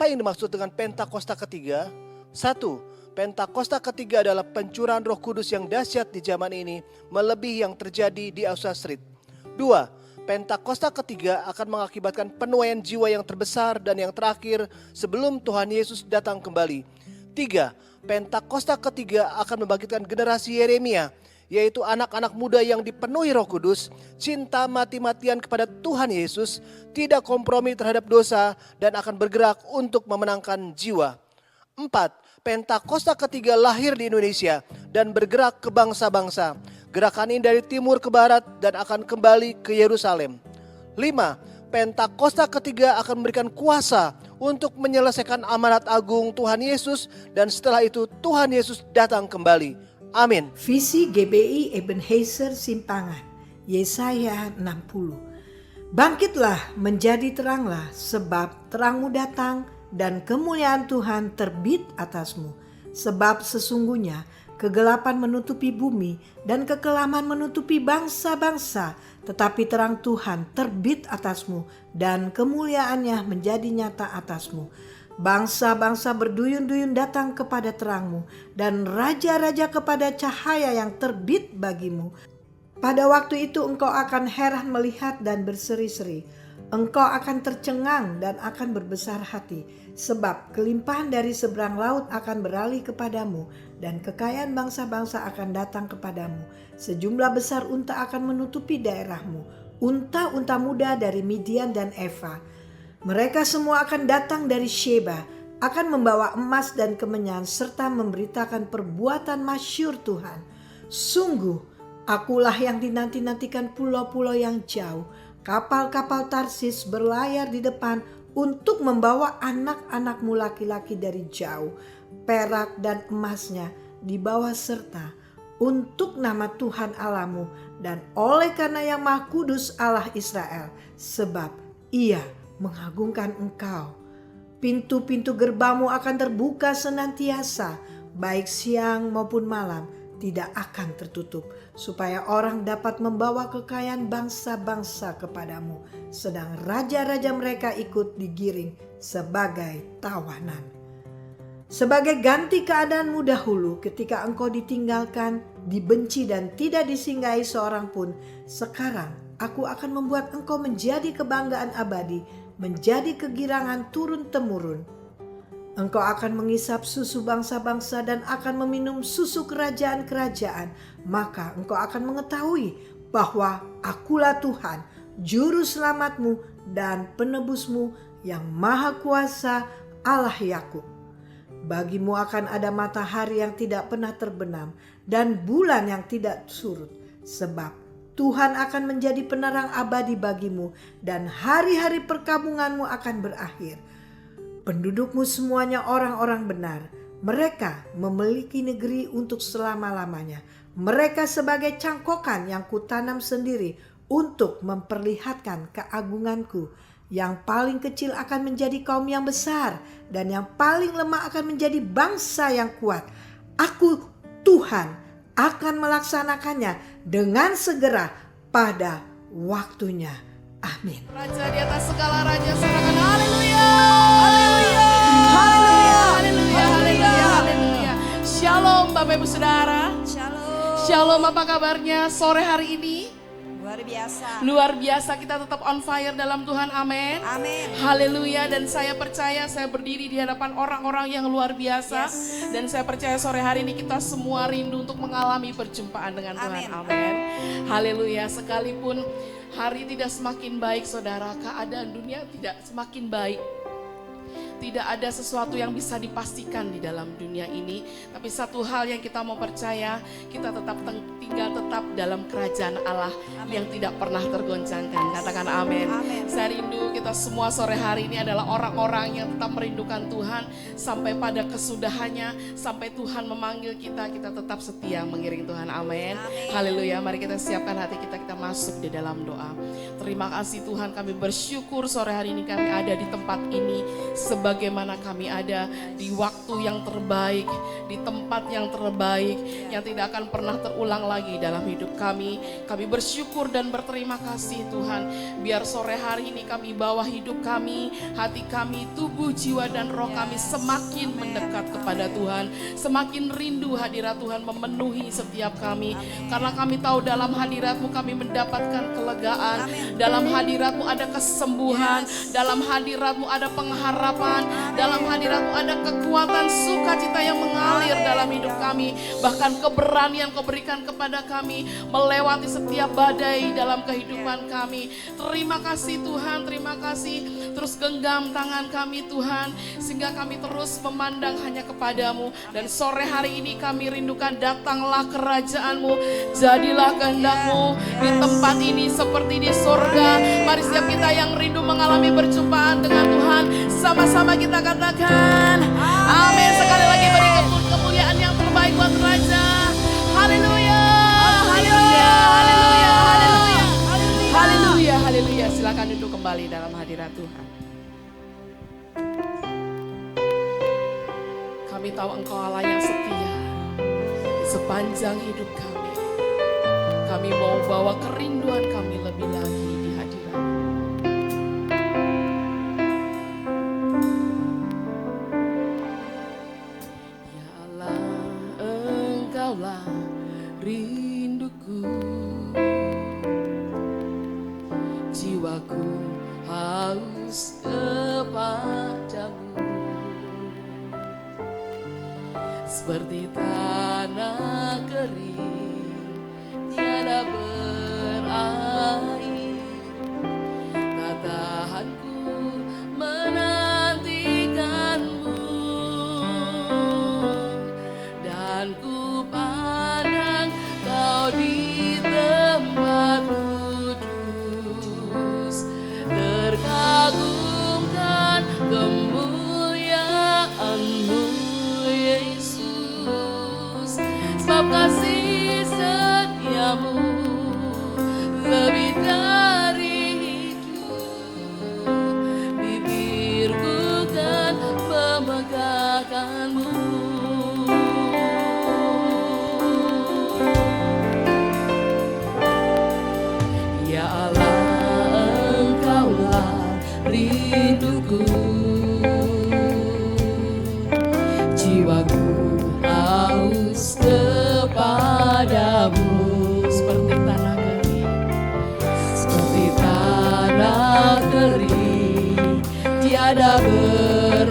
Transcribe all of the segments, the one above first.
Apa yang dimaksud dengan Pentakosta ketiga? 1. Pentakosta ketiga adalah pencurahan Roh Kudus yang dahsyat di zaman ini, melebihi yang terjadi di Azusa Street. 2. Pentakosta ketiga akan mengakibatkan penuaian jiwa yang terbesar dan yang terakhir sebelum Tuhan Yesus datang kembali. 3. Pentakosta ketiga akan membangkitkan generasi Yeremia, yaitu anak-anak muda yang dipenuhi Roh Kudus, cinta mati-matian kepada Tuhan Yesus, tidak kompromi terhadap dosa, dan akan bergerak untuk memenangkan jiwa. 4. Pentakosta ketiga lahir di Indonesia dan bergerak ke bangsa-bangsa. Gerakan ini dari timur ke barat dan akan kembali ke Yerusalem. 5. Pentakosta ketiga akan memberikan kuasa untuk menyelesaikan amanat agung Tuhan Yesus, dan setelah itu Tuhan Yesus datang kembali. Amin. Visi GBI Ebenezer Simpangan, Yesaya 60. Bangkitlah, menjadi teranglah, sebab terangmu datang dan kemuliaan Tuhan terbit atasmu. Sebab sesungguhnya kegelapan menutupi bumi dan kekelaman menutupi bangsa-bangsa, tetapi terang Tuhan terbit atasmu dan kemuliaannya menjadi nyata atasmu. Bangsa-bangsa berduyun-duyun datang kepada terangmu dan raja-raja kepada cahaya yang terbit bagimu. Pada waktu itu engkau akan heran melihat dan berseri-seri. Engkau akan tercengang dan akan berbesar hati, sebab kelimpahan dari seberang laut akan beralih kepadamu dan kekayaan bangsa-bangsa akan datang kepadamu. Sejumlah besar unta akan menutupi daerahmu, unta-unta muda dari Midian dan Eva. Mereka semua akan datang dari Sheba, akan membawa emas dan kemenyan serta memberitakan perbuatan masyhur Tuhan. Sungguh, akulah yang dinanti-nantikan pulau-pulau yang jauh. Kapal-kapal Tarsis berlayar di depan untuk membawa anak-anakmu laki-laki dari jauh. Perak dan emasnya dibawa serta untuk nama Tuhan Allahmu dan oleh karena yang Maha Kudus Allah Israel, sebab Ia mengagungkan engkau. Pintu-pintu gerbangmu akan terbuka senantiasa, baik siang maupun malam, tidak akan tertutup, supaya orang dapat membawa kekayaan bangsa-bangsa kepadamu, sedang raja-raja mereka ikut digiring sebagai tawanan. Sebagai ganti keadaanmu dahulu ketika engkau ditinggalkan, dibenci dan tidak disinggahi seorang pun, sekarang aku akan membuat engkau menjadi kebanggaan abadi, menjadi kegirangan turun-temurun. Engkau akan mengisap susu bangsa-bangsa dan akan meminum susu kerajaan-kerajaan. Maka engkau akan mengetahui bahwa akulah Tuhan, juru selamatmu dan penebusmu yang maha kuasa, Allah Yakub. Bagimu akan ada matahari yang tidak pernah terbenam dan bulan yang tidak surut. Sebab Tuhan akan menjadi penerang abadi bagimu dan hari-hari perkabunganmu akan berakhir. Pendudukmu semuanya orang-orang benar. Mereka memiliki negeri untuk selama-lamanya. Mereka sebagai cangkokan yang kutanam sendiri untuk memperlihatkan keagunganku. Yang paling kecil akan menjadi kaum yang besar dan yang paling lemah akan menjadi bangsa yang kuat. Aku Tuhan akan melaksanakannya dengan segera pada waktunya. Amin. Raja di atas segala raja, sorakan haleluya. Haleluya. Haleluya. Haleluya. Haleluya. Haleluya. Shalom Bapak Ibu Saudara. Shalom. Shalom, apa kabarnya sore hari ini? Luar biasa. Luar biasa, kita tetap on fire dalam Tuhan, amin. Amin. Haleluya. Dan saya percaya saya berdiri di hadapan orang-orang yang luar biasa. Yes. Dan saya percaya sore hari ini kita semua rindu untuk mengalami perjumpaan dengan Tuhan, amin. Haleluya. Sekalipun hari tidak semakin baik saudara, keadaan dunia tidak semakin baik. Tidak ada sesuatu yang bisa dipastikan di dalam dunia ini. Tapi satu hal yang kita mau percaya, kita tetap tinggal tetap dalam kerajaan Allah yang tidak pernah tergoncangkan. Katakan amin. Saya rindu kita semua sore hari ini adalah orang-orang yang tetap merindukan Tuhan. Sampai pada kesudahannya, sampai Tuhan memanggil kita, kita tetap setia mengiring Tuhan. Amin. Haleluya. Mari kita siapkan hati kita, kita masuk di dalam doa. Terima kasih Tuhan, kami bersyukur sore hari ini kami ada di tempat ini. sebagaimana kami ada di waktu yang terbaik, di tempat yang terbaik, yang tidak akan pernah terulang lagi dalam hidup kami. Kami bersyukur dan berterima kasih Tuhan. Biar sore hari ini kami bawa hidup kami, hati kami, tubuh, jiwa dan roh kami semakin mendekat kepada Tuhan. Semakin rindu hadirat Tuhan memenuhi setiap kami. Karena kami tahu dalam hadirat-Mu kami mendapatkan kelegaan. Dalam hadirat-Mu ada kesembuhan. Dalam hadirat-Mu ada pengharapan. Dalam hadirat-Mu ada kekuatan sukacita yang mengalir dalam hidup kami. Bahkan keberanian Kau berikan kepada kami melewati setiap badai dalam kehidupan kami. Terima kasih Tuhan, terima kasih. Terus genggam tangan kami Tuhan, sehingga kami terus memandang hanya kepadamu. Dan sore hari ini kami rindukan, datanglah kerajaan-Mu, jadilah kehendak-Mu di tempat ini seperti di surga. Mari setiap kita yang rindu mengalami perjumpaan dengan Tuhan, sama-sama kita katakan amin. Sekali lagi beri kemuliaan yang terbaik buat Raja. Haleluya, haleluya, haleluya, haleluya, haleluya, haleluya. Silakan duduk kembali dalam hadirat Tuhan. Kami tahu Engkau Allah yang setia di sepanjang hidup kami. Kami mau bawa kerinduan kami lebih lagi di hadirat. Ya Allah, Engkaulah rinduku, jiwaku haus kepadamu, seperti tanah kering tiada berair. Tak tahan ku menantikanmu, dan ku pandang Kau di tempat kudus. Terkagumkan kemuliaan-Mu Yesus, sebab kasih setiamu lebih dari hidup. Bibirku kan memegahkan-Mu. Ya Allah, Engkaulah rinduku, jiwaku haus kepadamu, seperti tanah kering, seperti tanah kering tiada berair.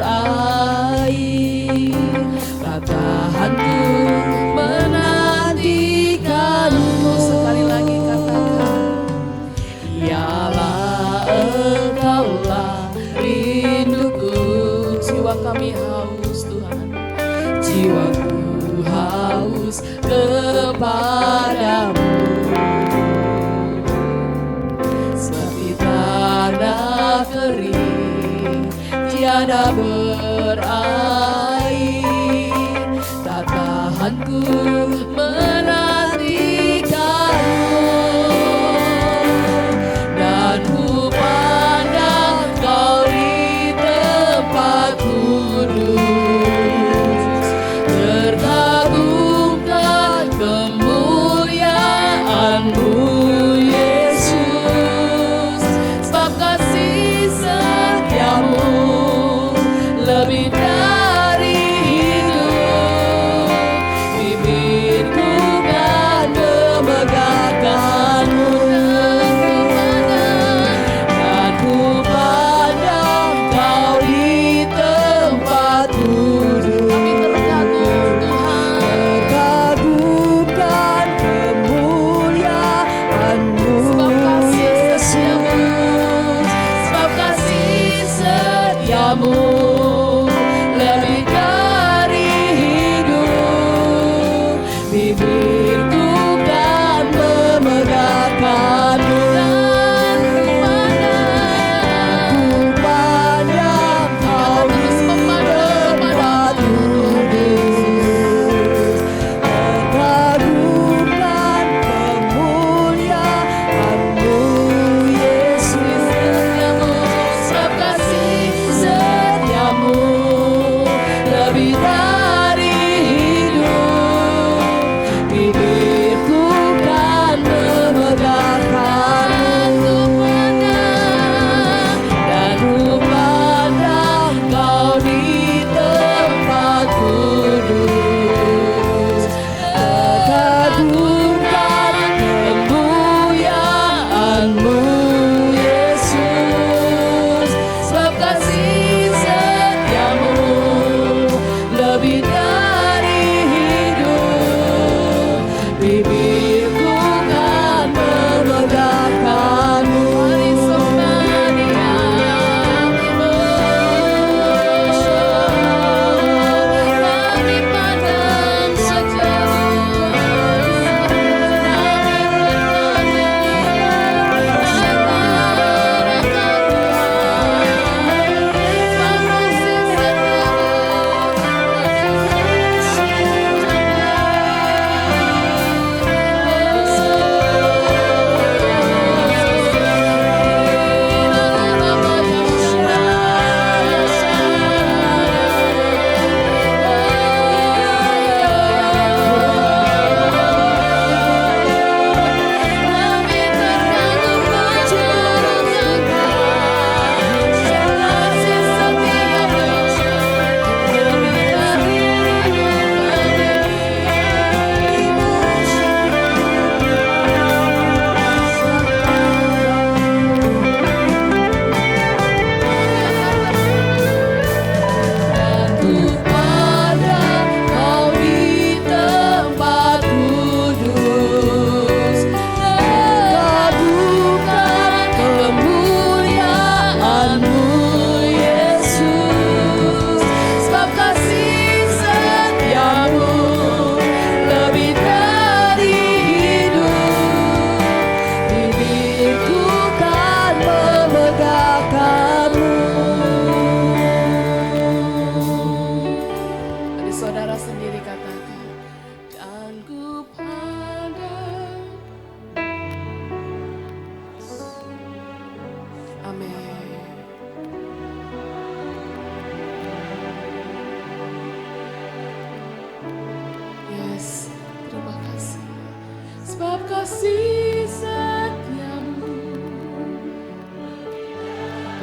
Tak tahan ku menantikanmu. Sekali lagi katakan, Ya Allah, Engkaulah rinduku, jiwa kami haus Tuhan, jiwaku haus kepadamu, seperti tanah kering tiada berair. Tak tahan ku menantikanmu, dan ku pandang Kau di tempat kudus. Terkagumkan kemuliaan-Mu Yesus, sebab kasih setiamu lebih dari hidup. Bibirku kan memegahkan-Mu, dan ku pandang Kau di tempat kudus. Terkagumkan kemuliaan-Mu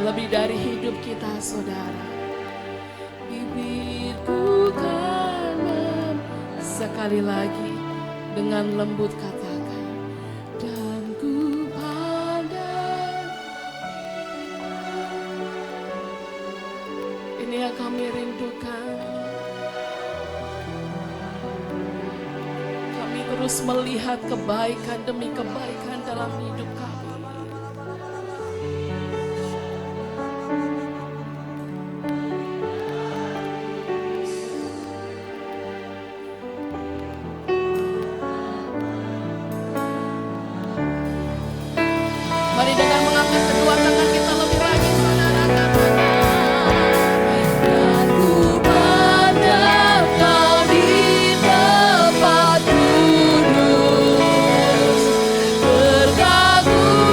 lebih dari hidup kita, saudara. Bibirku kan sekali lagi dengan lembut katakan, dan ku pandang. Ini yang kami rindukan. Kami terus melihat kebaikan demi kebaikan dalam hidup kami. Mari dengan mengangkat kedua tangan kita lebih rajin, saudara, katakan. Dan ku pandang Kau di tempat kudus, berkagum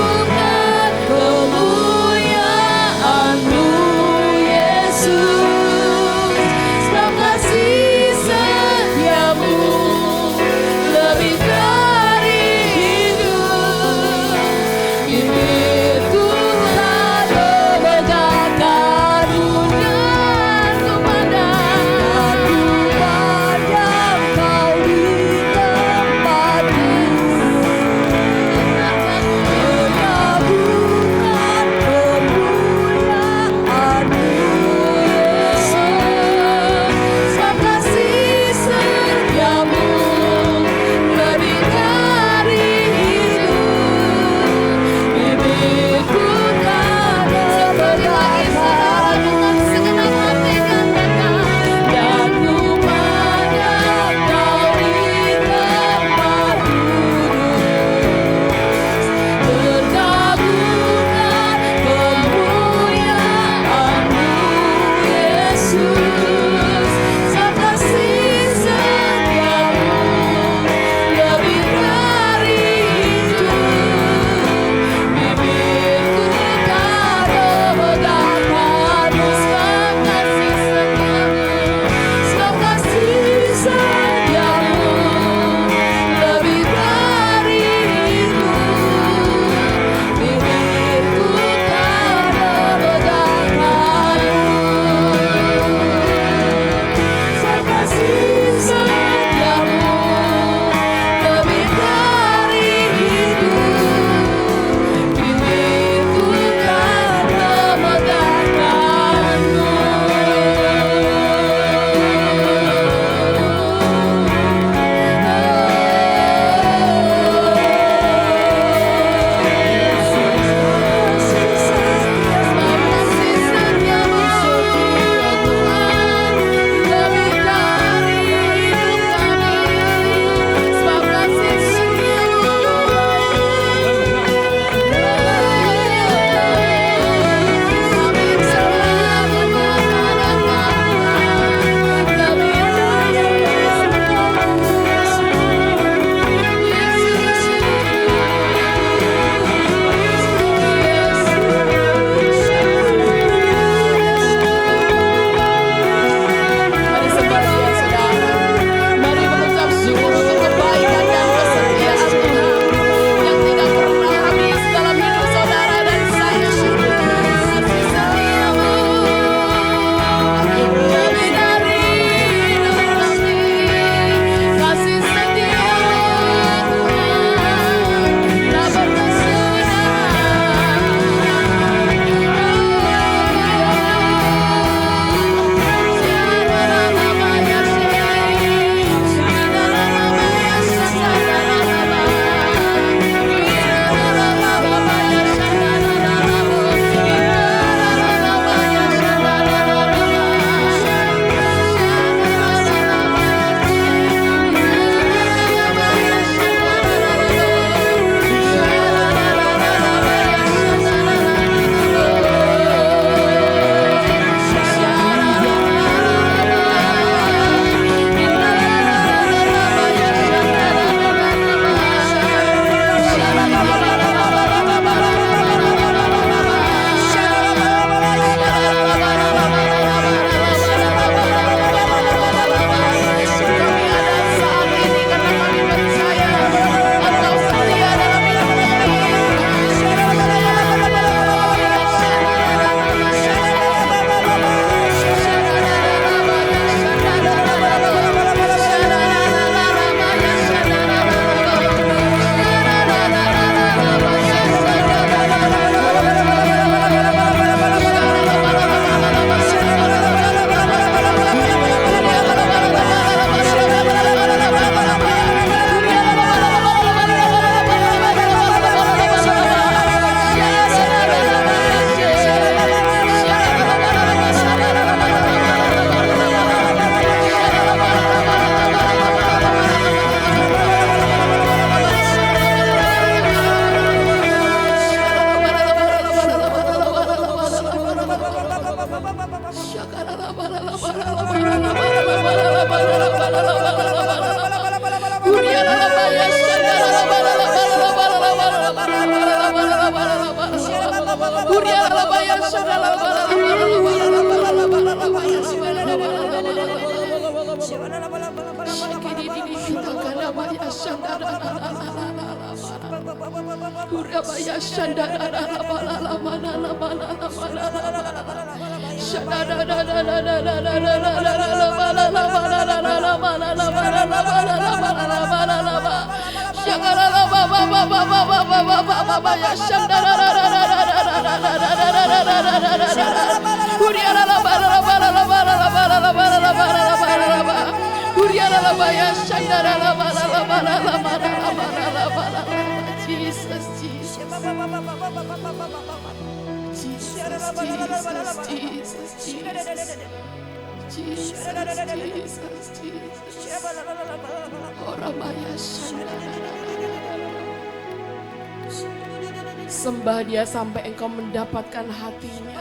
Sembah dia sampai engkau mendapatkan hatinya.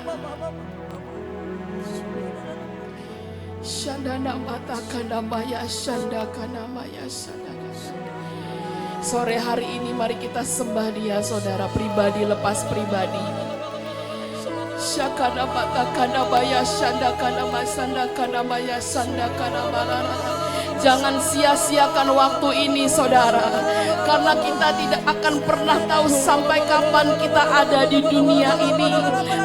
Shandana mata kana maya shanda kana maya shanda. Sore hari ini mari kita sembah dia, saudara, pribadi lepas pribadi. Syakana mata kana maya shanda kana masanda kana maya shanda kana malala. Jangan sia-siakan waktu ini, saudara, karena kita tidak akan pernah tahu sampai kapan kita ada di dunia ini.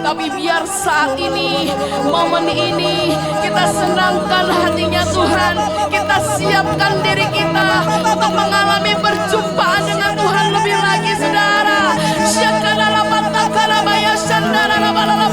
Tapi biar saat ini, momen ini, kita senangkan hatinya Tuhan. Kita siapkan diri kita untuk mengalami perjumpaan dengan Tuhan lebih lagi, saudara. Syakana mata kana maya shanda kana malala.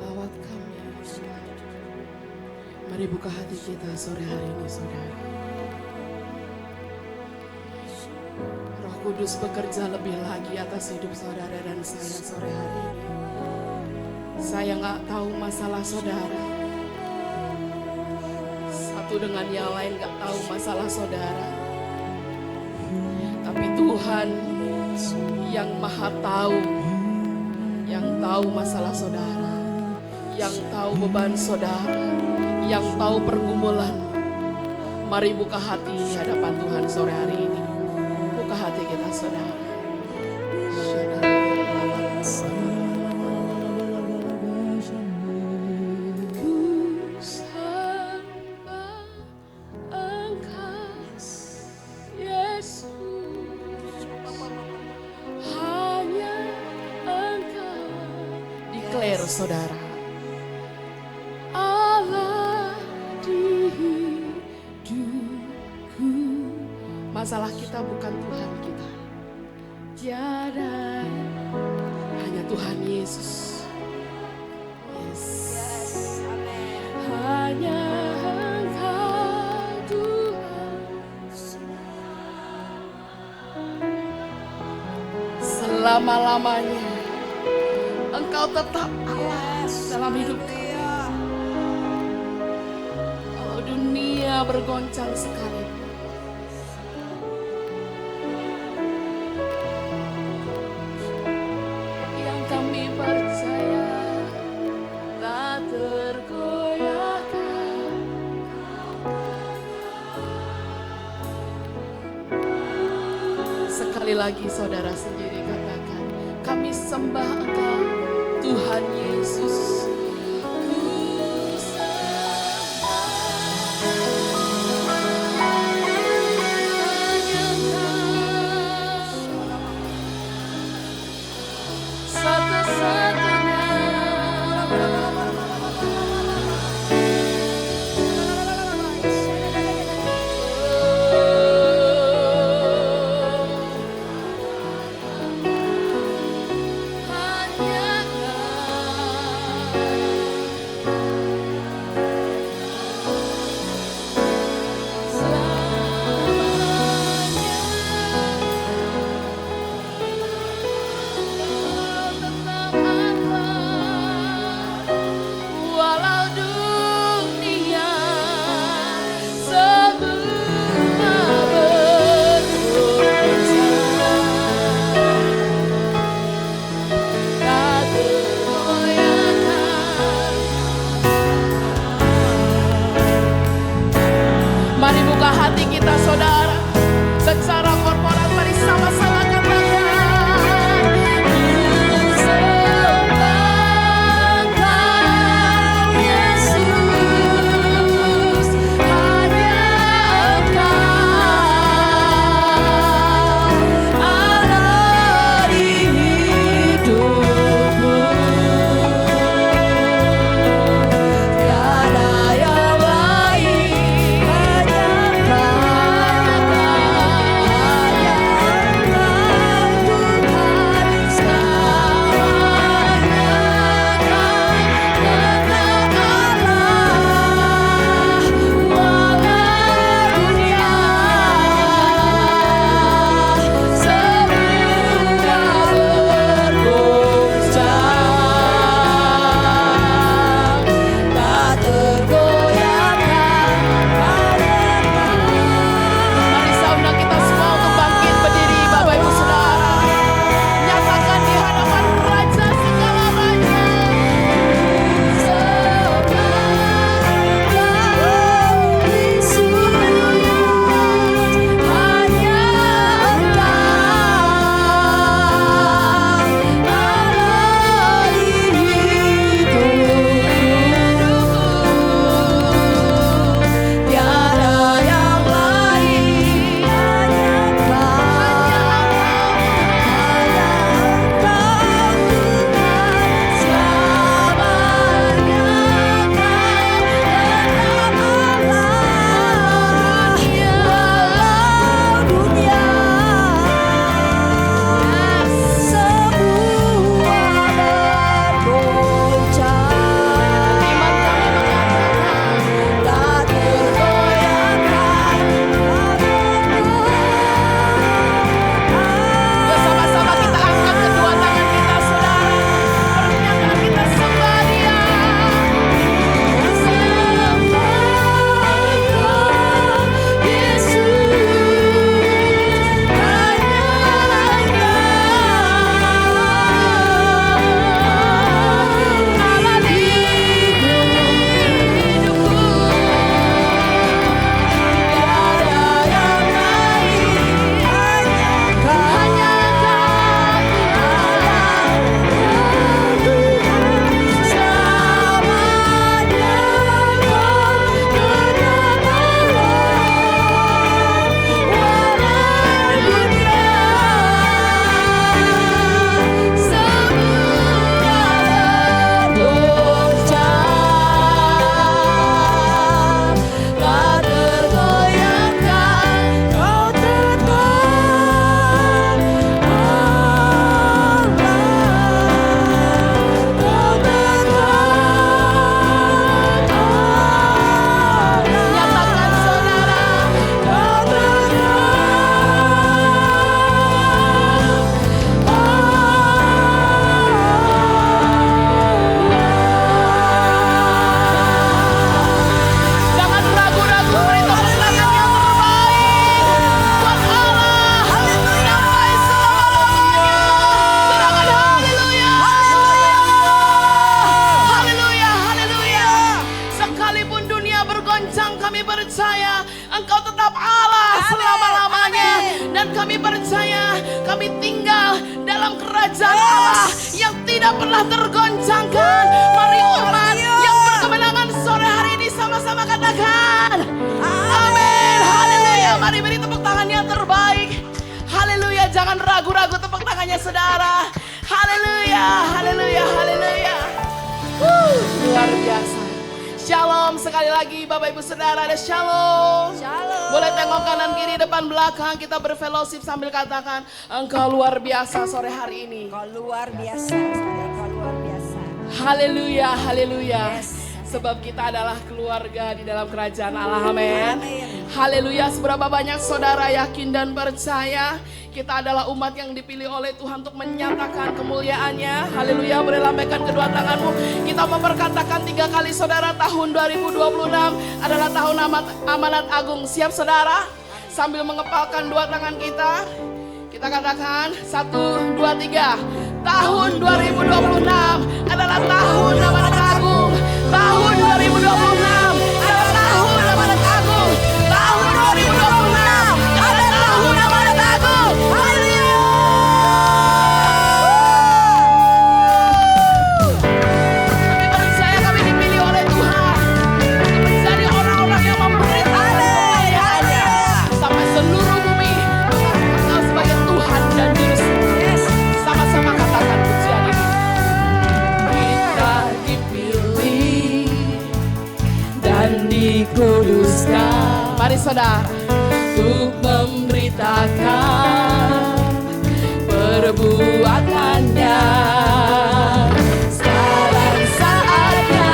Lawat kami. Mari buka hati kita sore hari ini, saudara. Roh Kudus bekerja lebih lagi atas hidup saudara dan saya sore hari ini. Saya nggak tahu masalah saudara. Satu dengan yang lain nggak tahu masalah saudara. Tapi Tuhan yang maha tahu, yang tahu masalah saudara, yang tahu beban saudara, yang tahu pergumulan. Mari buka hati di hadapan Tuhan sore hari ini. Buka hati kita, saudara. Declare, saudara. Allah di hidupku. Masalah kita bukan Tuhan kita. Tiada, hanya Tuhan Yesus. Yes. Hanya Engkau Tuhan. Selama-lamanya Engkau tetap Allah dalam hidup kami. Kalau dunia bergoncang sekalipun, yang kami percaya tak tergoyahkan. Sekali lagi saudara sendiri katakan, kami sembah Engkau Tuhan Yesus. Ku sembah hanya Engkau, satu-satunya. Hanya Engkau. tinggal dalam kerajaan Allah yang tidak pernah tergoncangkan. Mari umat yang berkemenangan sore hari ini sama-sama katakan amin. Haleluya. Mari beri tepuk tangan yang terbaik. Haleluya. Jangan ragu-ragu tepuk tangannya saudara. Haleluya. Haleluya. Haleluya. Luar biasa. Shalom sekali lagi Bapak Ibu Saudara, ada shalom. Shalom. Boleh tengok kanan kiri depan belakang, kita berfellowship sambil katakan engkau luar biasa sore hari ini. Kau luar biasa, saudara, kau luar biasa. Haleluya, haleluya. Yes. Sebab kita adalah keluarga di dalam kerajaan Allah, amin. Amin. Haleluya, seberapa banyak saudara yakin dan percaya kita adalah umat yang dipilih oleh Tuhan untuk menyatakan kemuliaannya. Haleluya, boleh lambaikan kedua tanganmu. Kita memperkatakan 3 kali saudara, tahun 2026 adalah tahun amanat agung. Siap saudara? Sambil mengepalkan 2 tangan kita katakan 1, 2, 3. Tahun 2026 adalah tahun amanat agung. Tahun 2026 adalah tahun amanat agung. Tahun 2026 adalah tahun amanat agung. Haleluya. Kami percaya kami dipilih oleh Tuhan untuk menjadi orang-orang yang memberitakan kemuliaan-Nya sampai seluruh bumi mengenal sebagai Tuhan dan Juru Selamat. Sama-sama katakan pujian ini. Kita dipilih dan dikuduskan. Mari saudara, untuk memberitakan perbuatannya. Sekarang saatnya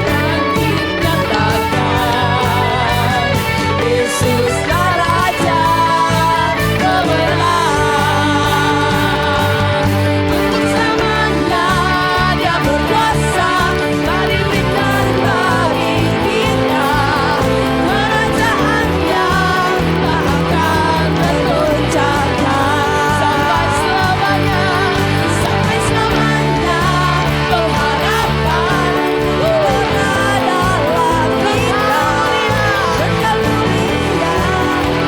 bangkit nyatakan Yesuslah Raja kemenangan. Untuk zamannya Dia berkuasa, telah diberikan bagi kita. Kerajaannya tak akan tergoncangkan sampai selamanya, sampai selamanya. Pengharapan dalam kita, kekal mulia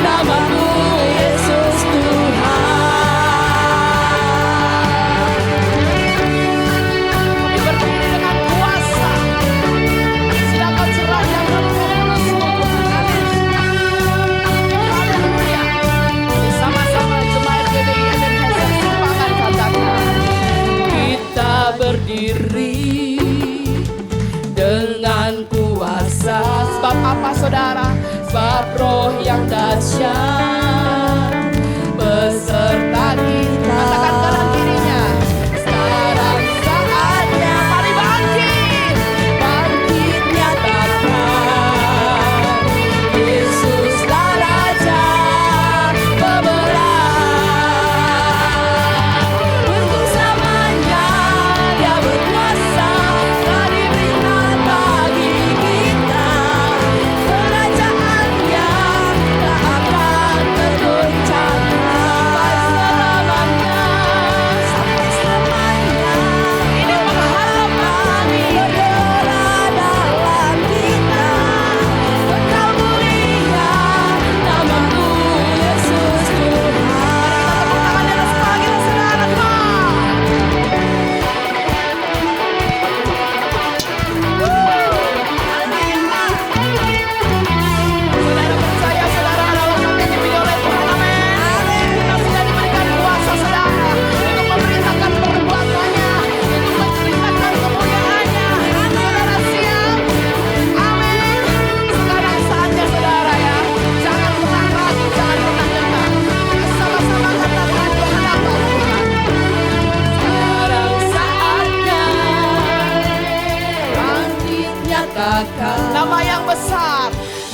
nama-Mu Yesus Tuhan. Kami berdiri dengan kuasa, silakan cerahkan dalam mulus Tuhan. Haleluya. Bersama-sama jemaat GBI Ebenezer Simpangan katakan, kita berdiri dengan kuasa. Sebab apa saudara? Sebab roh yang dahsyat beserta kita. Katakan kanan kirinya. Sekarang saatnya, mari bangkit. Bangkit nyatakan Yesuslah Raja kemenangan. Untuk zamannya Dia berkuasa, telah diberikan bagi kita. Kerajaannya tak akan tergoncangkan sampai selamanya. Ini pengharapan bergerak dalam kita. Kekal mulia nama-Mu Yesus Tuhan. Tepuk tangan di atas kepala kita saudara. Saudara percaya saudara adalah umat yang dipilih oleh Tuhan, amin. Kita sudah diberikan kuasa saudara untuk memberitakan perbuatannya, untuk menceritakan kemuliaannya. Saudara siap? Amin. Sekarang saatnya saudara ya, jangan pernah ragu, jangan pernah nyerah. Sama-sama katakan di hadapan Tuhan. Sekarang saatnya bangkit nyatakan nama yang besar,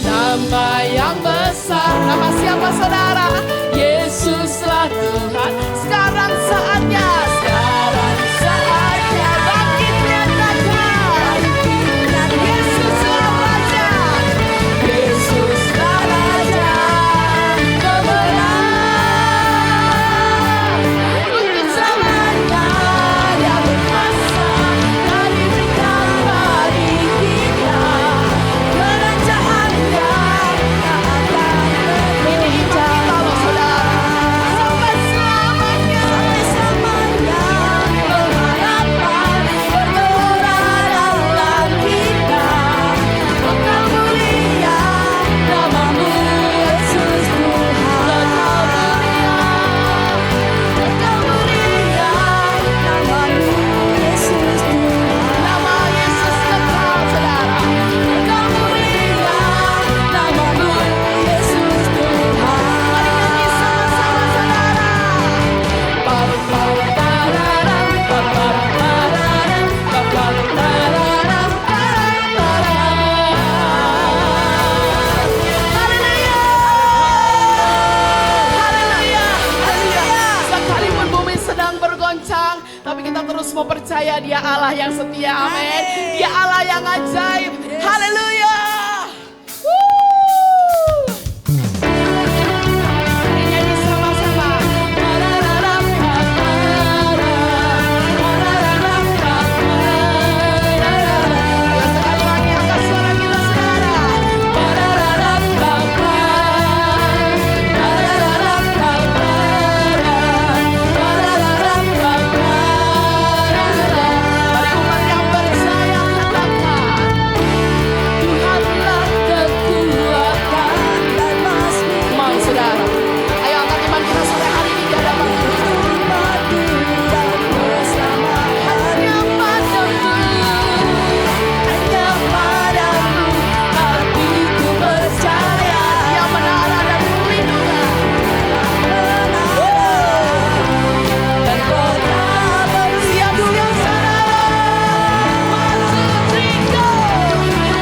nama yang besar. Nama siapa saudara? Yesuslah Tuhan. Sekarang saatnya, sekarang saatnya bangkit nyatakan Yesuslah Raja, Yesuslah Raja kemenangan. Untuk zamannya Dia berkuasa, telah diberikan bagi kita. Kerajaannya tak akan tergoncangkan semua percaya Dia Allah yang setia, amin. Dia Allah yang ajaib, haleluya. Nyanyi sama-sama. Sekali lagi angkat suara kita, saudara. Mari umat yang percaya katakan, Tuhanlah kekuatan dan masmu. Mau saudara, ayo angkat iman kita sore hari ini di hadapan Tuhan. Hanya padamu, hatiku percaya. Yang menara dan perlindungan. Dan siap-siap saudara.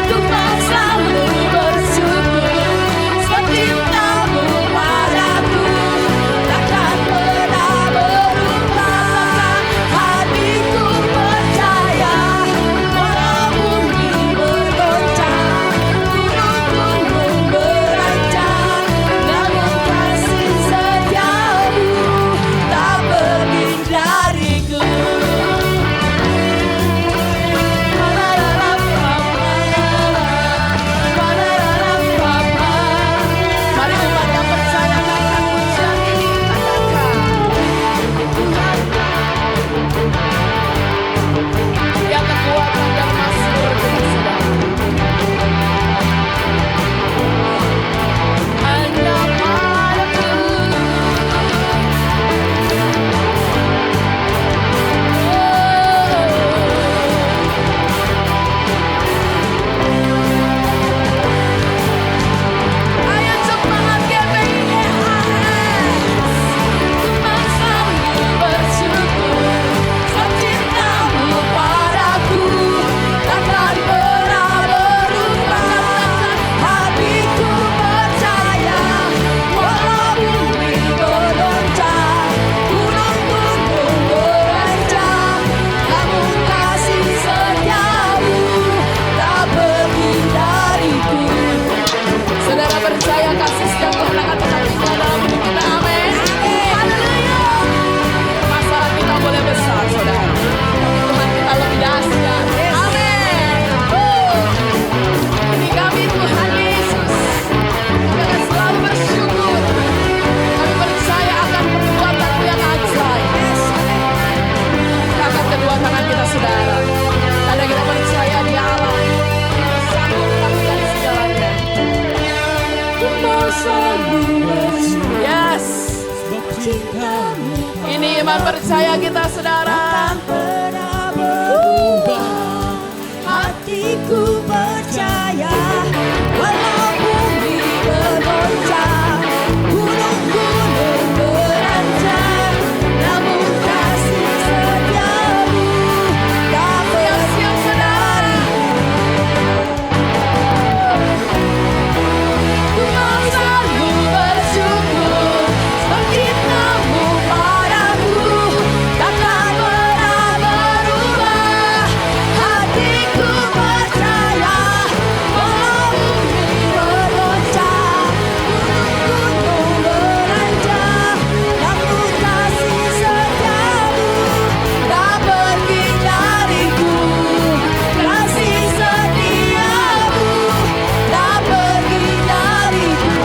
Untuk selalu bersyukur, cintamu padaku takkan pernah berubah. Hatiku percaya, walau bumi bergoncang, gunung-gunung beranjak, namun kasih setiamu tak pergi dariku. Mari umat yang percaya akan pujian ini katakan, Dia kekuatan dan makmur bagi saudara. Hanya padaku. Ayo cepat GPIHS. Tuhan selalu bersyukur, cintamu padaku takkan pernah berubah. Hatiku percaya, walau bumi bergoncang, gunung-gunung beranjak, namun kasih setiamu tak pergi dariku. Saudara percaya kasih setia Tuhan akan tetap tinggal dalam hidup kita, amin. Haleluya. Masalah kita boleh besar, saudara, Tuhan kita lebih dahsyat, amin. Ini kami Tuhan Yesus, kami akan selalu bersyukur. Kami percaya akan perbuatan-Mu yang ajaib. Angkat kedua tangan kita, saudara, tanda kita percaya Dia Allah sanggup melakukan segalanya. Yes. Ini iman percaya kita, saudara. Hatiku percaya, walau bumi bergoncang, gunung-gunung beranjak, namun kasih setiamu tak Siap-siap, saudara. Tuhan selalu bersyukur, cintamu padaku takkan pernah berubah. Hatiku percaya, walau bumi bergoncang, gunung-gunung beranjak, namun kasih setiamu tak pergi dariku. Kasih setiamu tak pergi dariku.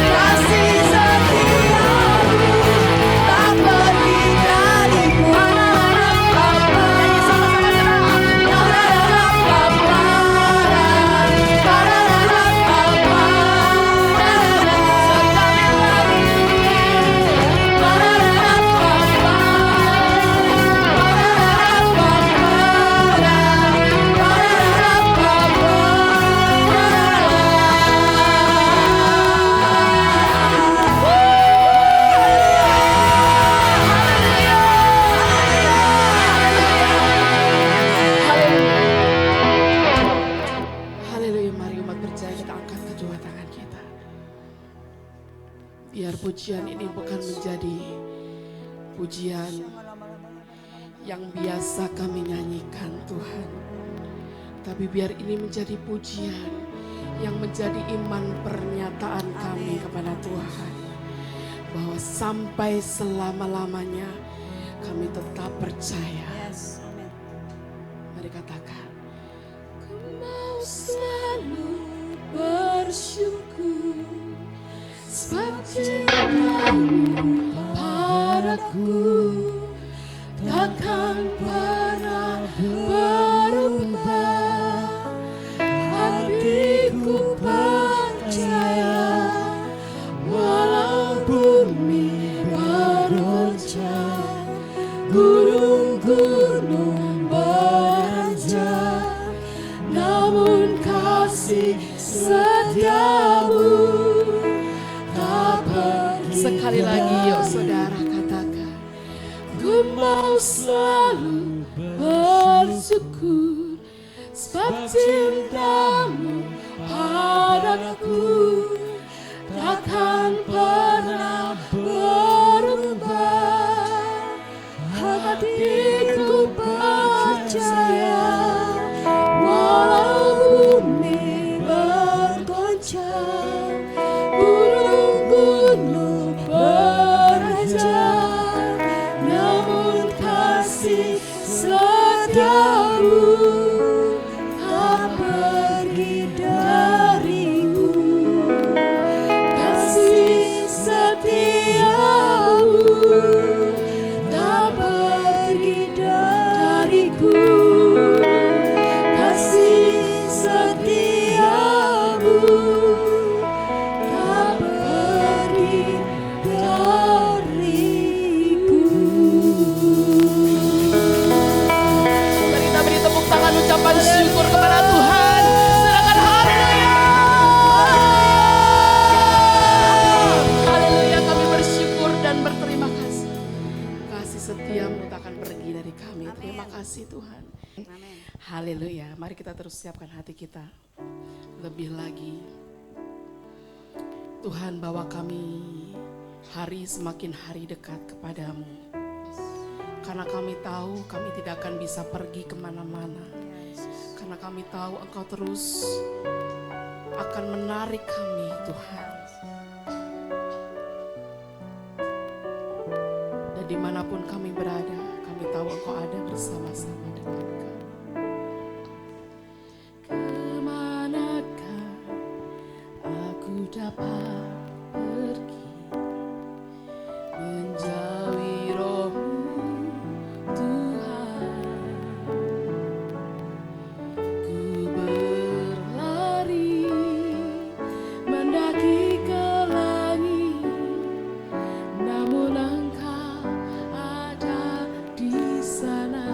Kasih setiamu tak pergi dariku. Nyanyi sama-sama, saudara. Haleluya, mari umat percaya kita angkat kedua tangan kita. Biar pujian ini bukan menjadi pujian yang biasa kami nyanyikan Tuhan. Tapi biar ini menjadi pujian yang menjadi iman pernyataan kami kepada Tuhan. Bahwa sampai selama-lamanya kami tetap percaya. Yes, amin. Mari katakan. Ku mau selalu bersyukur sebab cintamu padaku takkan pernah berubah. Hatiku percaya walau bumi bergoncang, gunung-gunung beranjak, namun kasih setiamu tak pergi. Sekali lagi yuk saudara katakan. Ku mau selalu bersyukur sebab cintamu padaku takkan pernah berubah. Hatiku percaya walau bumi bergoncang, gunung-gunung beranjak, namun kasih setiamu tak pergi dariku. Kasih setiamu tak pergi dariku. Kasih setiamu tak pergi dariku. Mari kita beri tepuk tangan ucapan syukur kepada Tuhan. Silakan haleluya. Haleluya, kami bersyukur dan berterima kasih. Kasih setiamu tak akan pergi dari kami. Terima kasih Tuhan. Amin. Haleluya. Mari kita terus siapkan hati kita lebih lagi. Tuhan, bawa kami hari semakin hari dekat kepadamu. Karena kami tahu kami tidak akan bisa pergi kemana-mana. Karena kami tahu Engkau terus akan menarik kami, Tuhan. Dan dimanapun kami berada, kami tahu Engkau ada bersama-sama dengan kami. Kemanakah aku dapat pergi menjauhi roh-Mu, Tuhan? Ku berlari mendaki ke langit, namun Engkau ada di sana.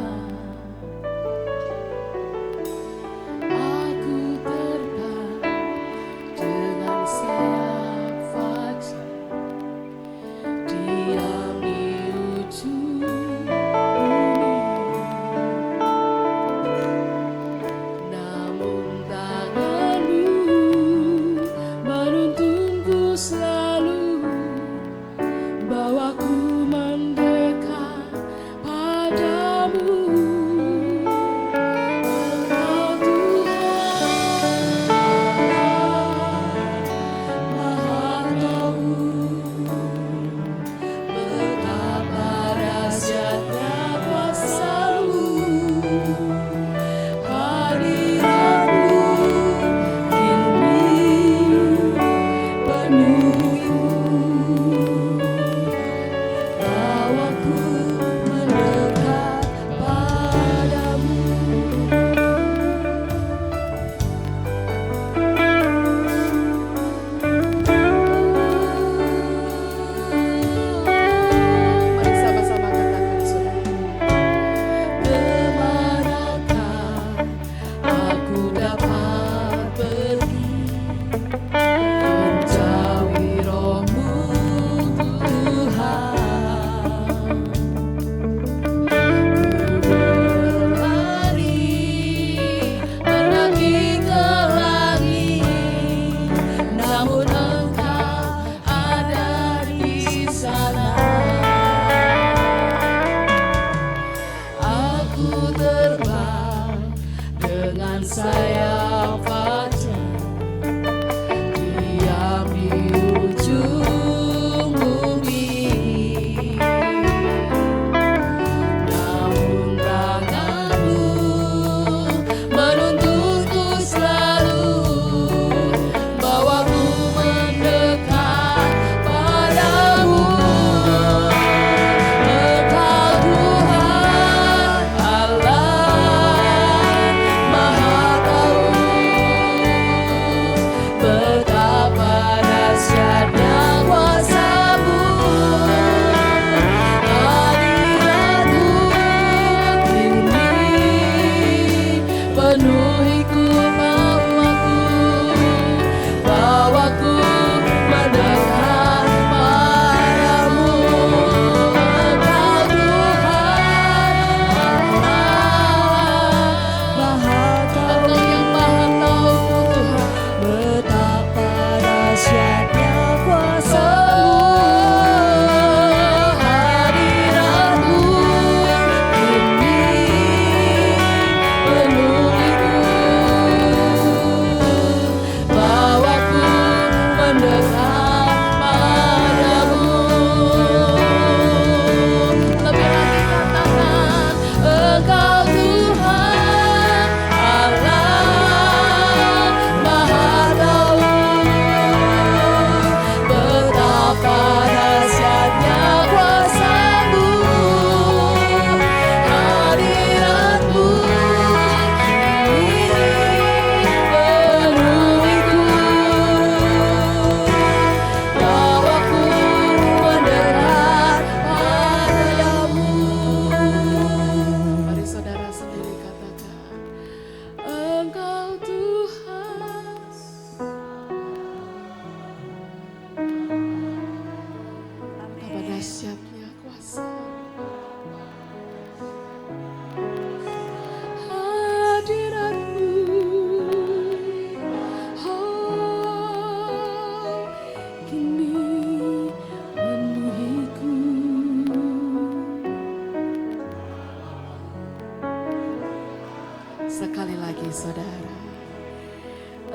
Sekali lagi saudara.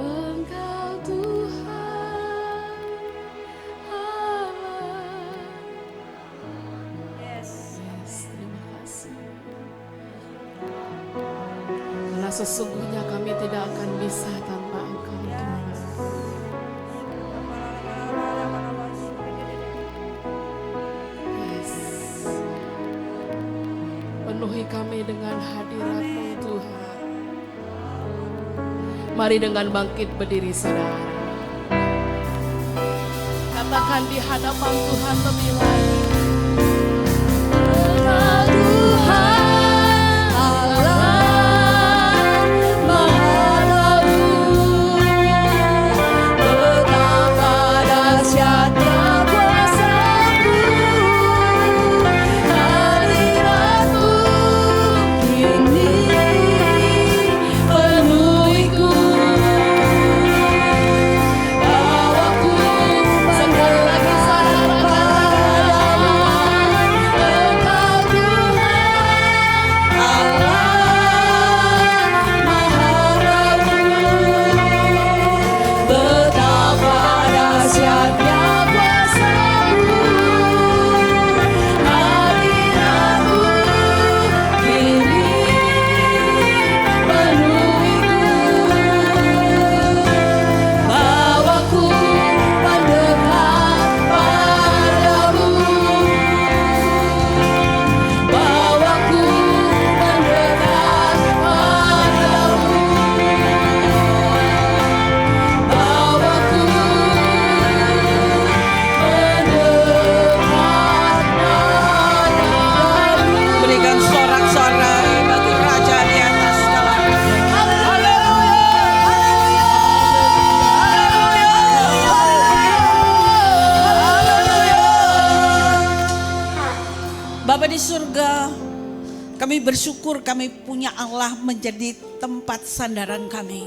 Engkau Tuhan Allah. Yes, terima kasih. Karena sesungguhnya kami tidak akan bisa tanpa Engkau Tuhan. Yes. Penuhi kami dengan hadirat-Mu Tuhan. Mari dengan bangkit berdiri saudara. Katakan di hadapan Tuhan lebih lagi. Engkau Tuhan Allah Maha Tahu, betapa dahsyatnya kuasa-Mu, hadirat-Mu kini penuhiku. Bawaku Sekali lagi saudara padamu, Engkau Tuhan Allah Maha Tahu, betapa dahsyatnya kuasa-Mu, hadirat-Mu kini penuhiku. Bawaku mendekat padamu, bawaku mendekat padamu, bawaku mendekat padamu. Berikan sorak-sorai bagi Raja di atas segala raja. Bapa di surga, kami bersyukur kami punya Allah menjadi tempat sandaran kami.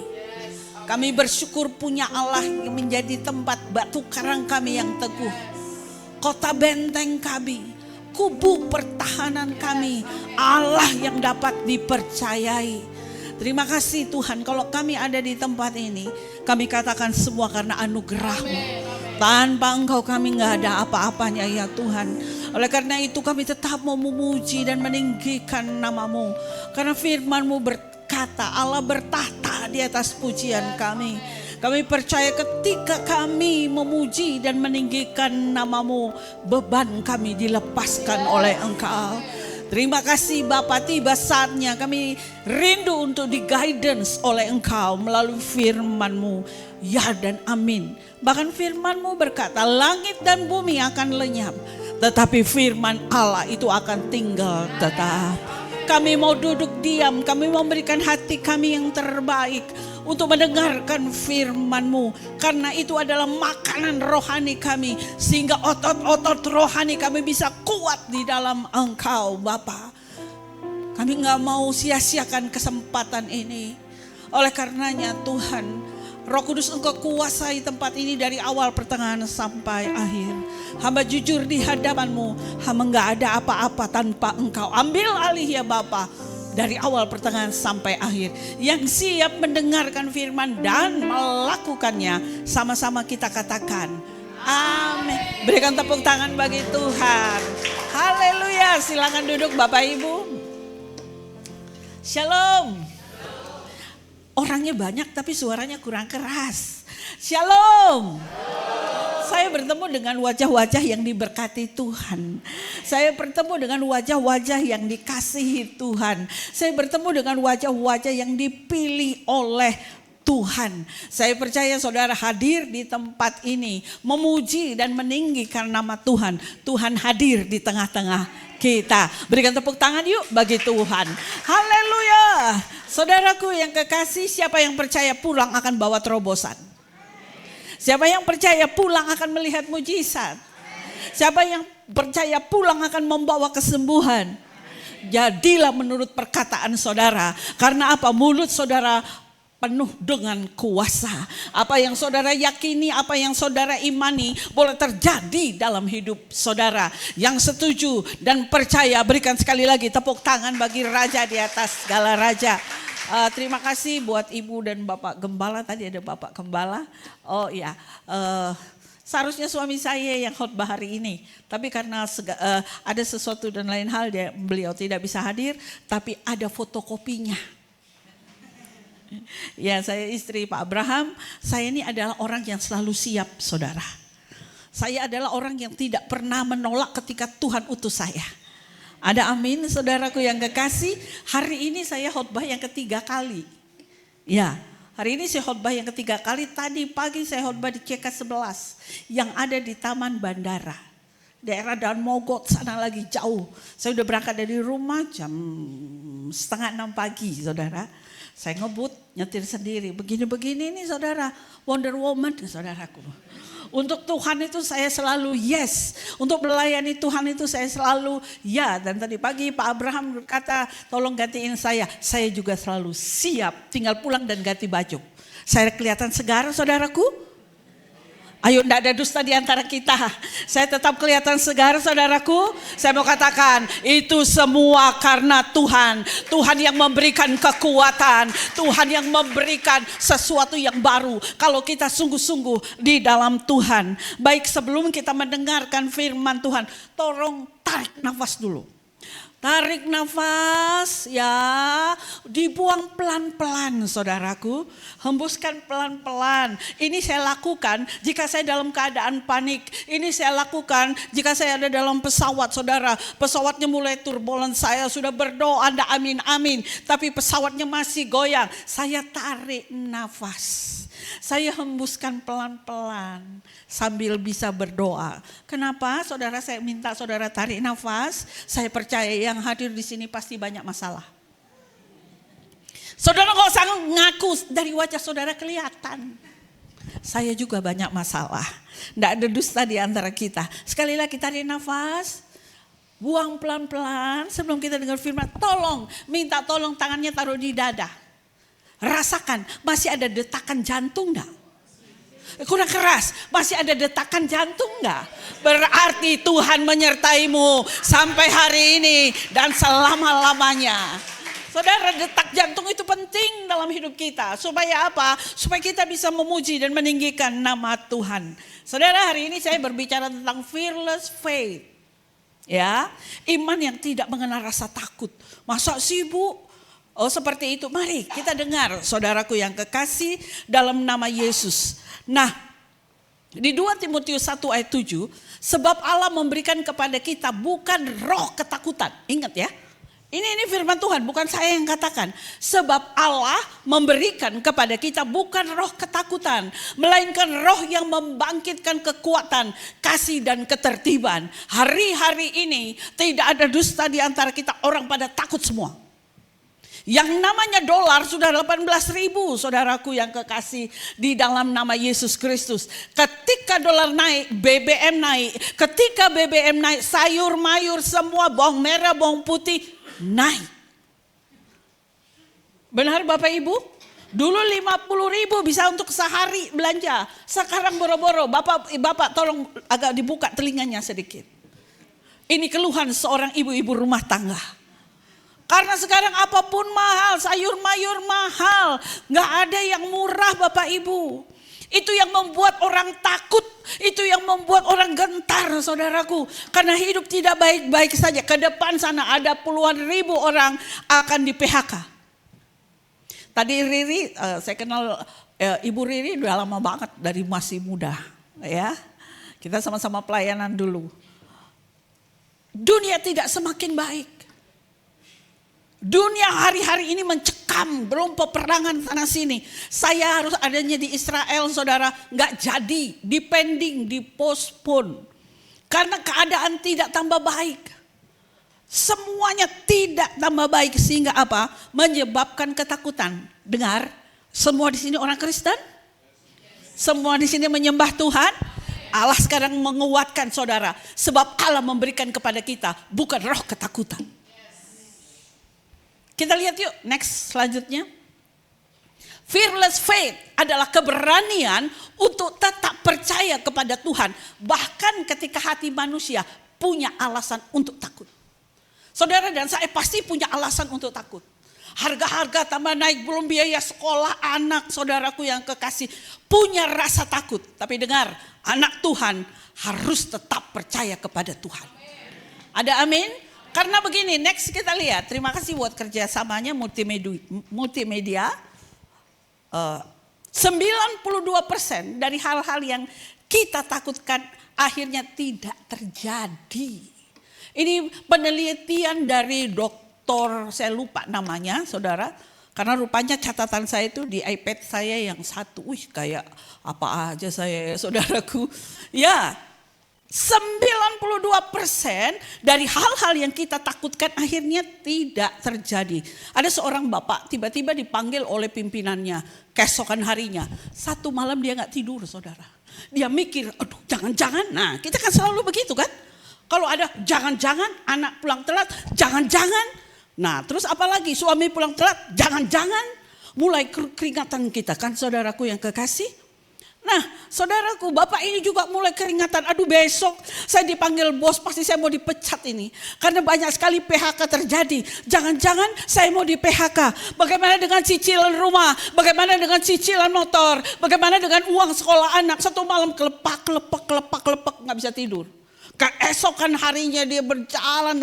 Kami bersyukur punya Allah yang menjadi tempat batu karang kami yang teguh. Kota benteng kami, kubu pertahanan kami, Allah yang dapat dipercayai. Terima kasih Tuhan, kalau kami ada di tempat ini, kami katakan semua karena anugerah-Mu. Tanpa Engkau kami gak ada apa-apanya ya Tuhan. Oleh karena itu kami tetap mau memuji dan meninggikan nama-Mu. Karena firman-Mu berkata Allah bertahta di atas pujian kami. Kami percaya ketika kami memuji dan meninggikan nama-Mu, beban kami dilepaskan oleh Engkau. Terima kasih Bapa, tiba saatnya kami rindu untuk di-guidance oleh Engkau melalui firman-Mu. Ya dan amin. Bahkan firman-Mu berkata langit dan bumi akan lenyap, tetapi firman Allah itu akan tinggal tetap. Kami mau duduk diam, kami mau memberikan hati kami yang terbaik untuk mendengarkan firman-Mu. Karena itu adalah makanan rohani kami, sehingga otot-otot rohani kami bisa kuat di dalam Engkau Bapa. Kami gak mau sia-siakan kesempatan ini. Oleh karenanya Tuhan, Roh Kudus Engkau kuasai tempat ini dari awal pertengahan sampai akhir. Hamba jujur di hadapan-Mu, hamba gak ada apa-apa tanpa Engkau. Ambil alih ya Bapa, dari awal pertengahan sampai akhir. Yang siap mendengarkan firman dan melakukannya, sama-sama kita katakan amin. Berikan tepuk tangan bagi Tuhan. Haleluya. Silakan duduk Bapak Ibu. Shalom. Orangnya banyak tapi suaranya kurang keras. Shalom. Saya bertemu dengan wajah-wajah yang diberkati Tuhan. Saya bertemu dengan wajah-wajah yang dikasihi Tuhan. Saya bertemu dengan wajah-wajah yang dipilih oleh Tuhan. Saya percaya saudara hadir di tempat ini memuji dan meninggikan nama Tuhan. Tuhan hadir di tengah-tengah kita. Berikan tepuk tangan yuk bagi Tuhan. Haleluya. Saudaraku yang kekasih, siapa yang percaya pulang akan bawa terobosan? Siapa yang percaya pulang akan melihat mujizat? Siapa yang percaya pulang akan membawa kesembuhan? Jadilah menurut perkataan saudara. Karena apa? Mulut saudara penuh dengan kuasa. Apa yang saudara yakini, apa yang saudara imani boleh terjadi dalam hidup saudara. Yang setuju dan percaya berikan sekali lagi tepuk tangan bagi Raja di atas segala raja. Terima kasih buat Ibu dan Bapak Gembala. Tadi ada Bapak Gembala. Oh iya, seharusnya suami saya yang khotbah hari ini. Tapi karena ada sesuatu dan lain hal, beliau tidak bisa hadir. Tapi ada fotokopinya. Ya, saya istri Pak Abraham. Saya ini adalah orang yang selalu siap, saudara. Saya adalah orang yang tidak pernah menolak ketika Tuhan utus saya. Ada amin, saudaraku yang kekasih. Hari ini saya khotbah yang ketiga kali. Ya, hari ini saya khotbah yang ketiga kali. Tadi pagi saya khotbah di CK11 yang ada di Taman Bandara. Daerah Dan Mogot sana lagi jauh. Saya udah berangkat dari rumah jam 5:30 pagi, saudara. Saya ngebut, nyetir sendiri. Begini-begini nih saudara, Wonder Woman saudaraku. Untuk Tuhan itu saya selalu yes. Untuk melayani Tuhan itu saya selalu ya. Dan tadi pagi Pak Abraham berkata, tolong gantiin saya. Saya juga selalu siap, tinggal pulang dan ganti baju. Saya kelihatan segar saudaraku? Ayo, enggak ada dusta di antara kita. Saya tetap kelihatan segar saudaraku. Saya mau katakan itu semua karena Tuhan. Tuhan yang memberikan kekuatan. Tuhan yang memberikan sesuatu yang baru. Kalau kita sungguh-sungguh di dalam Tuhan. Baik, sebelum kita mendengarkan firman Tuhan, tolong tarik nafas dulu. Tarik nafas ya, dibuang pelan-pelan saudaraku. Hembuskan pelan-pelan. Ini saya lakukan jika saya dalam keadaan panik. Ini saya lakukan jika saya ada dalam pesawat saudara. Pesawatnya mulai turbulen, saya sudah berdoa, anda amin amin. Tapi pesawatnya masih goyang. Saya tarik nafas. Saya hembuskan pelan-pelan sambil bisa berdoa. Kenapa saudara saya minta saudara tarik nafas? Saya percaya yang hadir di sini pasti banyak masalah. Saudara nggak usah ngaku, dari wajah saudara kelihatan. Saya juga banyak masalah. Nggak ada dusta di antara kita. Sekali lagi tarik nafas. Buang pelan-pelan sebelum kita dengar firman. Tolong, minta tolong tangannya taruh di dada. Rasakan, masih ada detakan jantung enggak? Kurang keras, masih ada detakan jantung enggak? Berarti Tuhan menyertaimu sampai hari ini dan selama-lamanya. Saudara, detak jantung itu penting dalam hidup kita. Supaya apa? Supaya kita bisa memuji dan meninggikan nama Tuhan. Saudara, hari ini saya berbicara tentang fearless faith. Ya, iman yang tidak mengenal rasa takut. Masa sibuk? Oh seperti itu, mari kita dengar saudaraku yang kekasih dalam nama Yesus. Nah, di 2 Timotius 1 ayat 7, sebab Allah memberikan kepada kita bukan roh ketakutan. Ingat ya, ini firman Tuhan, bukan saya yang katakan. Sebab Allah memberikan kepada kita bukan roh ketakutan, melainkan roh yang membangkitkan kekuatan, kasih dan ketertiban. Hari-hari ini tidak ada dusta di antara kita, orang pada takut semua. Yang namanya dolar sudah 18.000 saudaraku yang kekasih di dalam nama Yesus Kristus. Ketika dolar naik, BBM naik. Ketika BBM naik, sayur mayur semua, bawang merah, bawang putih naik. Benar Bapak Ibu? Dulu 50.000 bisa untuk sehari belanja. Sekarang boro-boro. Bapak tolong agak dibuka telinganya sedikit. Ini keluhan seorang ibu-ibu rumah tangga. Karena sekarang apapun mahal, sayur mayur mahal. Gak ada yang murah Bapak Ibu. Itu yang membuat orang takut. Itu yang membuat orang gentar saudaraku. Karena hidup tidak baik-baik saja. Ke depan sana ada puluhan ribu orang akan di PHK. Tadi Riri, saya kenal Ibu Riri udah lama banget dari masih muda. Ya, kita sama-sama pelayanan dulu. Dunia tidak semakin baik. Dunia hari-hari ini mencekam, belum peperangan sana sini. Saya harus adanya di Israel saudara, gak jadi, dipending, dipostpone. Karena keadaan tidak tambah baik. Semuanya tidak tambah baik sehingga apa? Menyebabkan ketakutan. Dengar, semua di sini orang Kristen? Semua di sini menyembah Tuhan? Allah sekarang menguatkan saudara. Sebab Allah memberikan kepada kita bukan roh ketakutan. Kita lihat yuk, next selanjutnya. Fearless faith adalah keberanian untuk tetap percaya kepada Tuhan. Bahkan ketika hati manusia punya alasan untuk takut. Saudara dan saya pasti punya alasan untuk takut. Harga-harga tambah naik, belum biaya sekolah anak, saudaraku yang kekasih. Punya rasa takut. Tapi dengar, anak Tuhan harus tetap percaya kepada Tuhan. Ada amin? Karena begini, next kita lihat. Terima kasih buat kerjasamanya multimedia. 92% dari hal-hal yang kita takutkan akhirnya tidak terjadi. Ini penelitian dari dokter, saya lupa namanya saudara. Karena rupanya catatan saya itu di iPad saya yang satu. Wih kayak apa aja saya saudaraku. Ya 92% dari hal-hal yang kita takutkan akhirnya tidak terjadi. Ada seorang bapak tiba-tiba dipanggil oleh pimpinannya keesokan harinya. Satu malam dia gak tidur saudara. Dia mikir, aduh jangan-jangan, nah kita kan selalu begitu kan. Kalau ada jangan-jangan anak pulang telat, jangan-jangan. Nah terus apalagi suami pulang telat, jangan-jangan. Mulai keringatan kita kan saudaraku yang kekasih. Nah saudaraku, bapak ini juga mulai keringatan. Aduh besok saya dipanggil bos, pasti saya mau dipecat ini. Karena banyak sekali PHK terjadi. Jangan-jangan saya mau di PHK. Bagaimana dengan cicilan rumah? Bagaimana dengan cicilan motor? Bagaimana dengan uang sekolah anak? Satu malam kelepak, gak bisa tidur. Keesokan harinya dia berjalan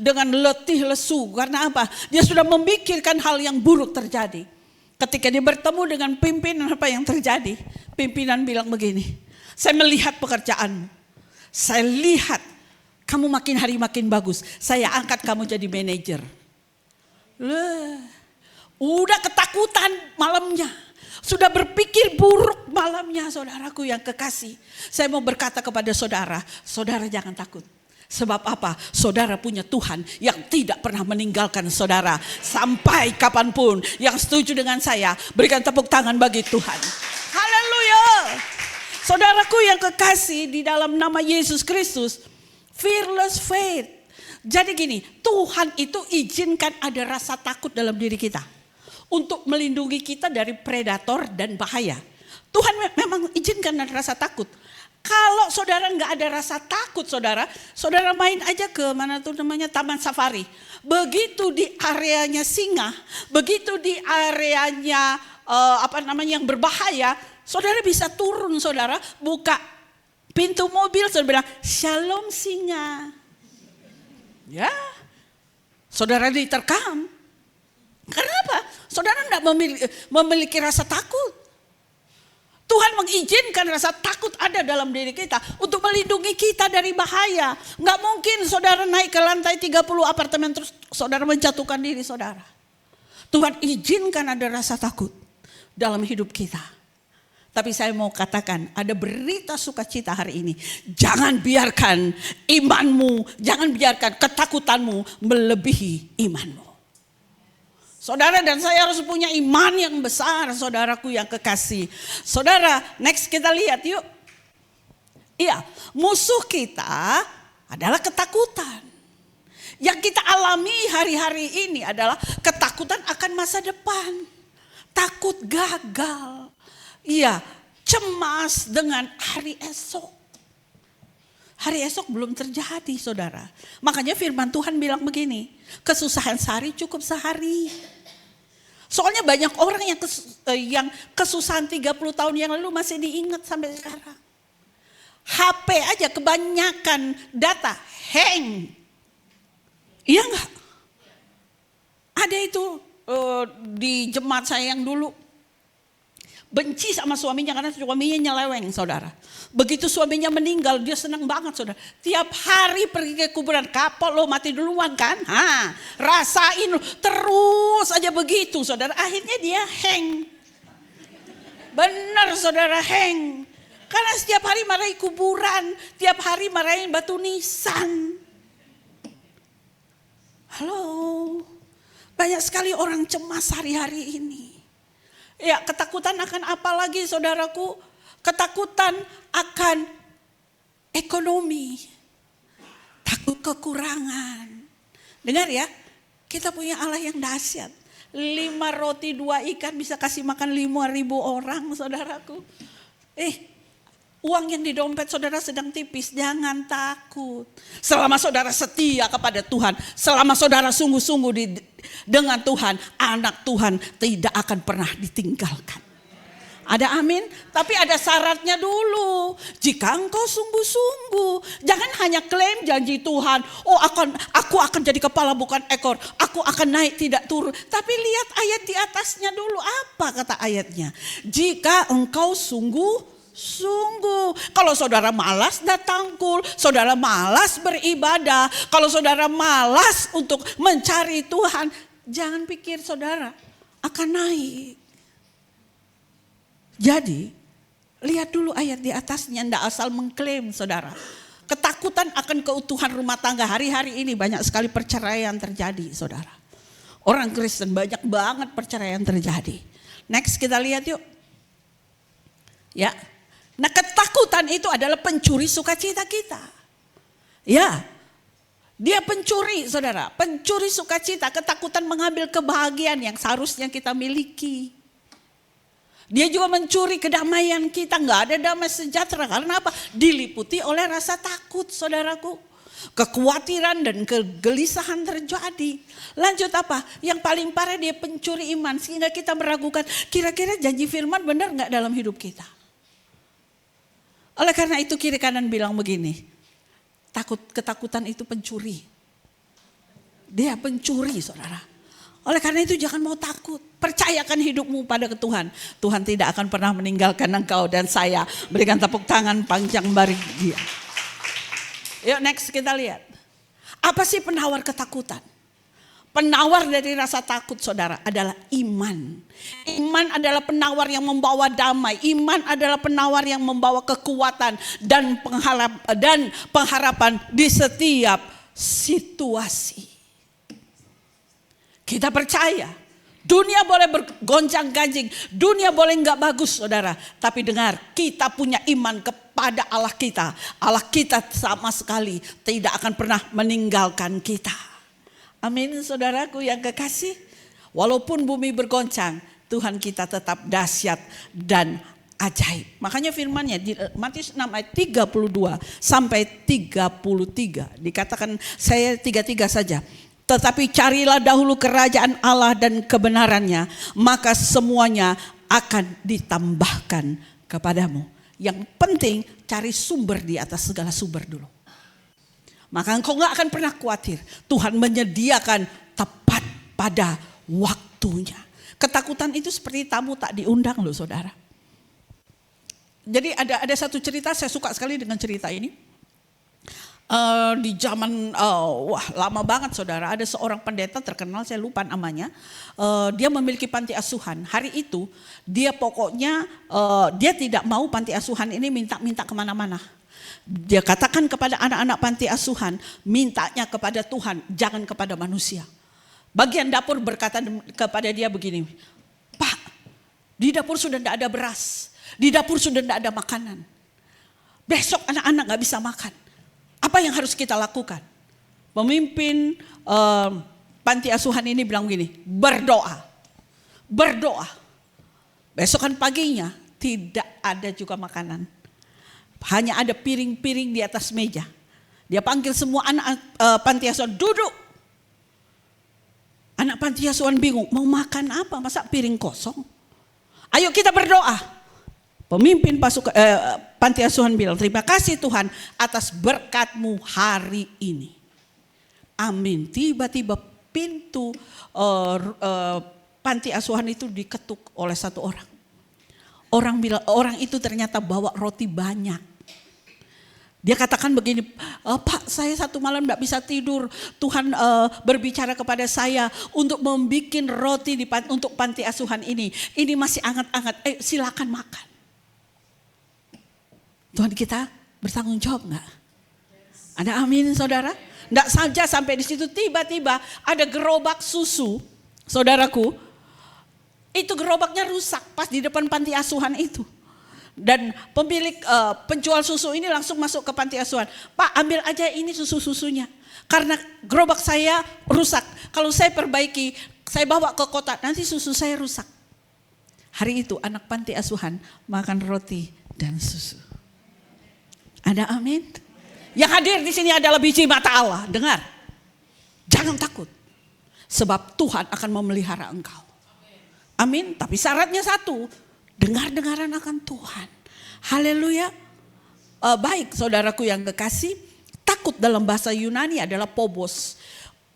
dengan letih lesu. Karena apa? Dia sudah memikirkan hal yang buruk terjadi. Ketika dia bertemu dengan pimpinan, apa yang terjadi? Pimpinan bilang begini, saya melihat pekerjaanmu. Saya lihat kamu makin hari makin bagus. Saya angkat kamu jadi manajer. Udah ketakutan malamnya. Sudah berpikir buruk malamnya saudaraku yang kekasih. Saya mau berkata kepada saudara, saudara jangan takut. Sebab apa? Saudara punya Tuhan yang tidak pernah meninggalkan saudara. Sampai kapanpun. Yang setuju dengan saya, berikan tepuk tangan bagi Tuhan. Haleluya. Saudaraku yang kekasih di dalam nama Yesus Kristus. Fearless faith. Jadi gini, Tuhan itu izinkan ada rasa takut dalam diri kita. Untuk melindungi kita dari predator dan bahaya. Tuhan memang izinkan ada rasa takut. Kalau saudara nggak ada rasa takut saudara main aja ke mana tuh namanya Taman Safari. Begitu di areanya singa, begitu di areanya yang berbahaya, saudara bisa turun saudara, buka pintu mobil saudara bilang shalom singa. Ya, saudara diterkam. Karena apa? Saudara nggak memiliki rasa takut. Tuhan mengizinkan rasa takut ada dalam diri kita untuk melindungi kita dari bahaya. Nggak mungkin saudara naik ke lantai 30 apartemen terus saudara menjatuhkan diri saudara. Tuhan izinkan ada rasa takut dalam hidup kita. Tapi saya mau katakan ada berita sukacita hari ini. Jangan biarkan imanmu, jangan biarkan ketakutanmu melebihi imanmu. Saudara dan saya harus punya iman yang besar, saudaraku yang kekasih. Saudara, next kita lihat yuk. Iya, musuh kita adalah ketakutan. Yang kita alami hari-hari ini adalah ketakutan akan masa depan. Takut gagal. Iya, cemas dengan hari esok. Hari esok belum terjadi saudara. Makanya firman Tuhan bilang begini. Kesusahan sehari cukup sehari. Soalnya banyak orang yang kesusahan 30 tahun yang lalu masih diingat sampai sekarang. HP aja kebanyakan data hang. Iya enggak? Ada itu di jemaat saya yang dulu. Benci sama suaminya karena suaminya nyeleweng saudara. Begitu suaminya meninggal dia senang banget saudara. Tiap hari pergi ke kuburan, kapok lo mati duluan kan. Rasain terus aja begitu saudara. Akhirnya dia hang. Benar saudara hang. Karena setiap hari marahin kuburan. Tiap hari marahin batu nisan. Halo. Banyak sekali orang cemas hari-hari ini. Ya ketakutan akan apa lagi saudaraku? Ketakutan akan ekonomi. Takut kekurangan. Dengar ya, kita punya Allah yang dahsyat. 5 roti 2 ikan bisa kasih makan 5.000 orang saudaraku. Uang yang di dompet saudara sedang tipis, jangan takut. Selama saudara setia kepada Tuhan, selama saudara sungguh-sungguh dengan Tuhan, anak Tuhan tidak akan pernah ditinggalkan. Ada amin? Tapi ada syaratnya dulu. Jika engkau sungguh-sungguh, jangan hanya klaim janji Tuhan. Oh, aku akan jadi kepala bukan ekor. Aku akan naik tidak turun. Tapi lihat ayat di atasnya dulu. Apa kata ayatnya? Jika engkau sungguh-sungguh. Kalau saudara malas datang kul, saudara malas beribadah, kalau saudara malas untuk mencari Tuhan, jangan pikir saudara akan naik. Jadi, lihat dulu ayat di atasnya, ndak asal mengklaim saudara. Ketakutan akan keutuhan rumah tangga. Hari-hari ini banyak sekali perceraian terjadi saudara. Orang Kristen banyak banget perceraian terjadi. Next kita lihat yuk. Ya, nah ketakutan itu adalah pencuri sukacita kita. Ya, dia pencuri saudara. Pencuri sukacita, ketakutan mengambil kebahagiaan yang seharusnya kita miliki. Dia juga mencuri kedamaian kita, nggak ada damai sejahtera. Karena apa? Diliputi oleh rasa takut saudaraku. Kekhawatiran dan kegelisahan terjadi. Lanjut apa? Yang paling parah dia pencuri iman. Sehingga kita meragukan kira-kira janji firman benar nggak dalam hidup kita. Oleh karena itu kiri kanan bilang begini. Ketakutan itu pencuri. Dia pencuri saudara. Oleh karena itu jangan mau takut. Percayakan hidupmu pada Tuhan. Tuhan tidak akan pernah meninggalkan engkau dan saya. Berikan tepuk tangan panjang bagi dia. Yuk next kita lihat. Apa sih penawar ketakutan? Penawar dari rasa takut saudara adalah iman. Iman adalah penawar yang membawa damai. Iman adalah penawar yang membawa kekuatan dan pengharapan di setiap situasi. Kita percaya dunia boleh bergoncang-ganjing, dunia boleh nggak bagus saudara. Tapi dengar, kita punya iman kepada Allah kita. Allah kita sama sekali tidak akan pernah meninggalkan kita. Amin saudaraku yang kekasih. Walaupun bumi bergoncang, Tuhan kita tetap dahsyat dan ajaib. Makanya firman-Nya di Matius 6 ayat 32 sampai 33 dikatakan, saya 33 saja. Tetapi carilah dahulu kerajaan Allah dan kebenarannya, maka semuanya akan ditambahkan kepadamu. Yang penting cari sumber di atas segala sumber dulu. Maka engkau gak akan pernah khawatir. Tuhan menyediakan tepat pada waktunya. Ketakutan itu seperti tamu tak diundang loh saudara. Jadi ada satu cerita, saya suka sekali dengan cerita ini. Di zaman lama banget saudara, ada seorang pendeta terkenal, saya lupa namanya. Dia memiliki panti asuhan. Hari itu dia pokoknya dia tidak mau panti asuhan ini minta kemana-mana. Dia katakan kepada anak-anak panti asuhan, mintanya kepada Tuhan, jangan kepada manusia. Bagian dapur berkata kepada dia begini, Pak, di dapur sudah tidak ada beras, di dapur sudah tidak ada makanan. Besok anak-anak gak bisa makan. Apa yang harus kita lakukan? Pemimpin panti asuhan ini bilang begini, berdoa. Besokan paginya tidak ada juga makanan. Hanya ada piring-piring di atas meja. Dia panggil semua anak panti asuhan, duduk. Anak panti asuhan bingung, mau makan apa? Masa piring kosong? Ayo kita berdoa. Pemimpin panti asuhan bilang, terima kasih Tuhan atas berkat-Mu hari ini. Amin. Tiba-tiba pintu panti asuhan itu diketuk oleh satu orang. Orang itu ternyata bawa roti banyak. Dia katakan begini, Pak, saya satu malam tidak bisa tidur. Tuhan berbicara kepada saya untuk membuat roti untuk panti asuhan ini. Ini masih anget-anget, silakan makan. Tuhan kita bertanggung jawab enggak? Ada amin saudara? Enggak saja sampai di situ, tiba-tiba ada gerobak susu, saudaraku. Itu gerobaknya rusak pas di depan panti asuhan itu. Dan pemilik penjual susu ini langsung masuk ke panti asuhan. Pak, ambil aja ini susu-susunya. Karena gerobak saya rusak. Kalau saya perbaiki, saya bawa ke kota, nanti susu saya rusak. Hari itu anak panti asuhan makan roti dan susu. Ada amin? Yang hadir di sini adalah biji mata Allah. Dengar, jangan takut. Sebab Tuhan akan memelihara engkau. Amin. Tapi syaratnya satu, dengar-dengaran akan Tuhan. Haleluya. Baik saudaraku yang kekasih, takut dalam bahasa Yunani adalah phobos.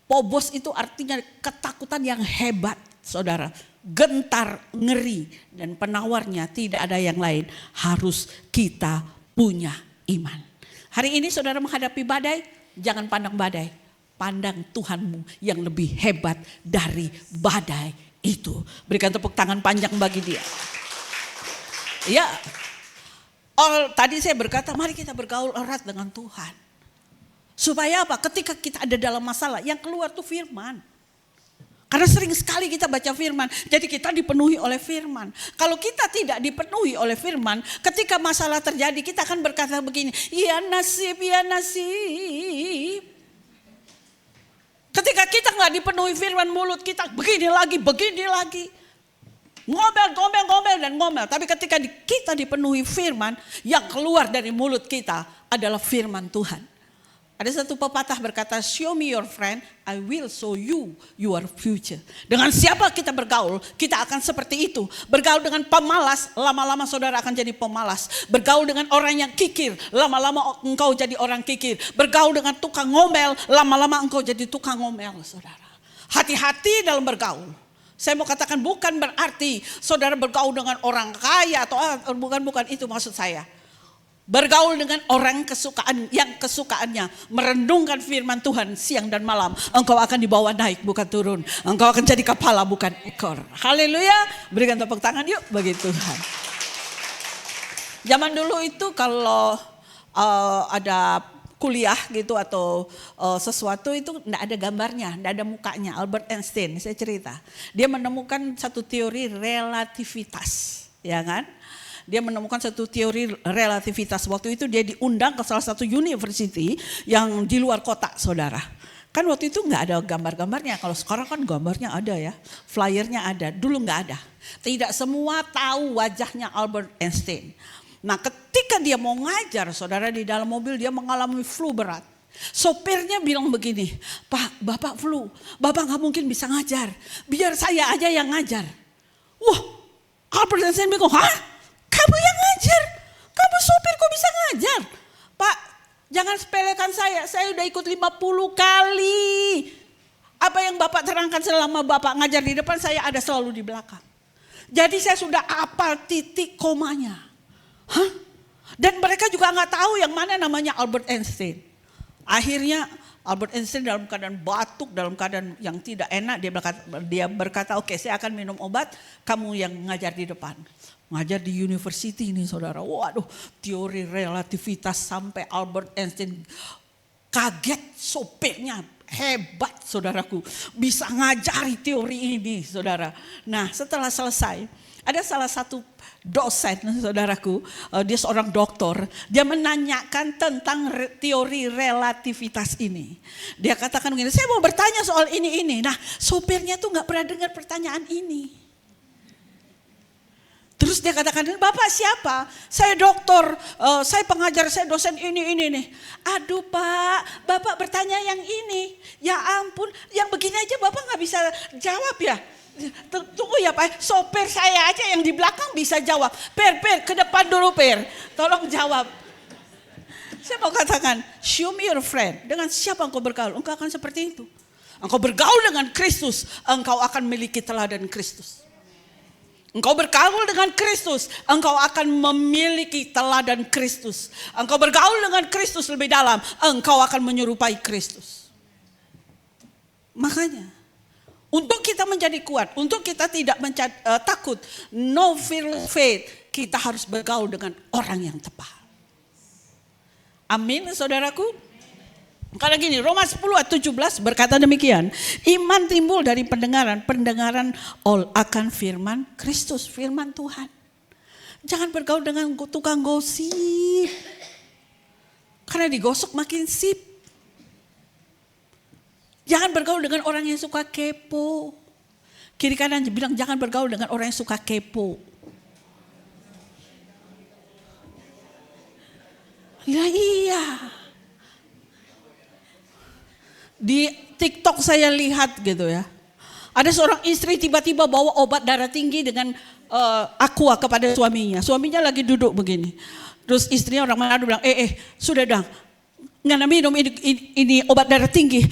Phobos itu artinya ketakutan yang hebat, saudara. Gentar, ngeri, dan penawarnya tidak ada yang lain. Harus kita punya iman. Hari ini saudara menghadapi badai, jangan pandang badai. Pandang Tuhanmu yang lebih hebat dari badai itu. Berikan tepuk tangan panjang bagi dia. Ya, tadi saya berkata mari kita bergaul erat dengan Tuhan. Supaya apa? Ketika kita ada dalam masalah, yang keluar tuh firman. Karena sering sekali kita baca firman, jadi kita dipenuhi oleh firman. Kalau kita tidak dipenuhi oleh firman, ketika masalah terjadi kita akan berkata begini, ya nasib, ya nasib. Ketika kita nggak dipenuhi firman, mulut kita begini lagi. Ngomel dan ngomel. Tapi ketika kita dipenuhi firman, yang keluar dari mulut kita adalah firman Tuhan. Ada satu pepatah berkata, show me your friend, I will show you your future. Dengan siapa kita bergaul, kita akan seperti itu. Bergaul dengan pemalas, lama-lama saudara akan jadi pemalas. Bergaul dengan orang yang kikir, lama-lama engkau jadi orang kikir. Bergaul dengan tukang ngomel, lama-lama engkau jadi tukang ngomel, saudara. Hati-hati dalam bergaul. Saya mau katakan bukan berarti saudara bergaul dengan orang kaya atau bukan itu maksud saya. Bergaul dengan orang yang kesukaannya merenungkan firman Tuhan siang dan malam. Engkau akan dibawa naik bukan turun. Engkau akan jadi kepala bukan ekor. Haleluya. Berikan tepuk tangan yuk bagi Tuhan. Zaman dulu itu kalau ada kuliah gitu atau sesuatu itu enggak ada gambarnya, enggak ada mukanya. Albert Einstein, saya cerita. Dia menemukan satu teori relativitas, ya kan? Dia menemukan satu teori relativitas. Waktu itu dia diundang ke salah satu university yang di luar kota, saudara. Kan waktu itu nggak ada gambar-gambarnya. Kalau sekarang kan gambarnya ada ya, flyernya ada. Dulu nggak ada. Tidak semua tahu wajahnya Albert Einstein. Nah ketika dia mau ngajar, saudara, di dalam mobil dia mengalami flu berat. Sopirnya bilang begini, Pak, Bapak flu, Bapak nggak mungkin bisa ngajar. Biar saya aja yang ngajar. Wah, Albert Einstein bilang, hah? Kamu yang ngajar, kamu sopir kok bisa ngajar? Pak, jangan sepelekan saya udah ikut 50 kali. Apa yang Bapak terangkan selama Bapak ngajar di depan, saya ada selalu di belakang. Jadi saya sudah hafal titik komanya. Hah? Dan mereka juga gak tahu yang mana namanya Albert Einstein. Akhirnya Albert Einstein dalam keadaan batuk, dalam keadaan yang tidak enak, dia berkata, oke, saya akan minum obat, kamu yang ngajar di depan. Ngajar di university ini, saudara. Waduh, teori relativitas sampai Albert Einstein kaget, sopirnya hebat, saudaraku. Bisa ngajari teori ini, saudara. Nah, setelah selesai, ada salah satu dosen, saudaraku, dia seorang doktor. Dia menanyakan tentang teori relativitas ini. Dia katakan begini, saya mau bertanya soal ini. Nah, sopirnya tuh gak pernah dengar pertanyaan ini. Terus dia katakan, Bapak siapa? Saya dokter, saya pengajar, saya dosen ini nih. Aduh Pak, Bapak bertanya yang ini. Ya ampun, yang begini aja Bapak gak bisa jawab ya? Tunggu ya Pak, sopir saya aja yang di belakang bisa jawab. Per, ke depan dulu Per, tolong jawab. Saya mau katakan, show me your friend. Dengan siapa engkau bergaul? Engkau akan seperti itu. Engkau bergaul dengan Kristus, engkau akan memiliki teladan Kristus. Engkau bergaul dengan Kristus, engkau akan memiliki teladan Kristus. Engkau bergaul dengan Kristus lebih dalam, engkau akan menyerupai Kristus. Makanya, untuk kita menjadi kuat, untuk kita tidak takut, no fear faith, kita harus bergaul dengan orang yang tepat. Amin, saudaraku. Karena gini, Roma 10 ayat 17 berkata demikian. Iman timbul dari pendengaran akan firman Kristus, firman Tuhan. Jangan bergaul dengan tukang gosip. Karena digosok makin sip. Jangan bergaul dengan orang yang suka kepo. Kiri kanan bilang jangan bergaul dengan orang yang suka kepo. Ya iya. Di TikTok saya lihat gitu ya. Ada seorang istri tiba-tiba bawa obat darah tinggi dengan aqua kepada suaminya. Suaminya lagi duduk begini. Terus istrinya orang Manado bilang, sudah dong, nggak minum ini obat darah tinggi.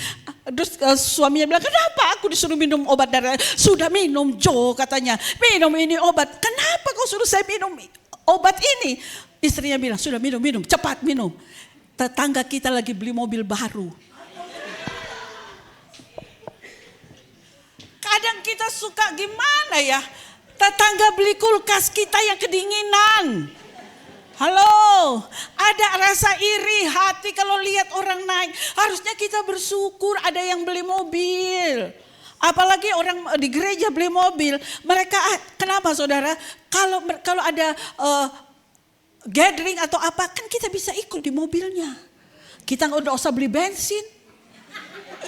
Terus suaminya bilang, kenapa aku disuruh minum obat darah? Sudah minum Jo katanya, minum ini obat. Kenapa kau suruh saya minum obat ini? Istrinya bilang, sudah minum, cepat minum. Tetangga kita lagi beli mobil baru. Kadang kita suka gimana ya, tetangga beli kulkas kita yang kedinginan. Halo, ada rasa iri hati kalau lihat orang naik. Harusnya kita bersyukur ada yang beli mobil. Apalagi orang di gereja beli mobil. Mereka, kenapa saudara? Kalau ada gathering atau apa, kan kita bisa ikut di mobilnya. Kita nggak usah beli bensin.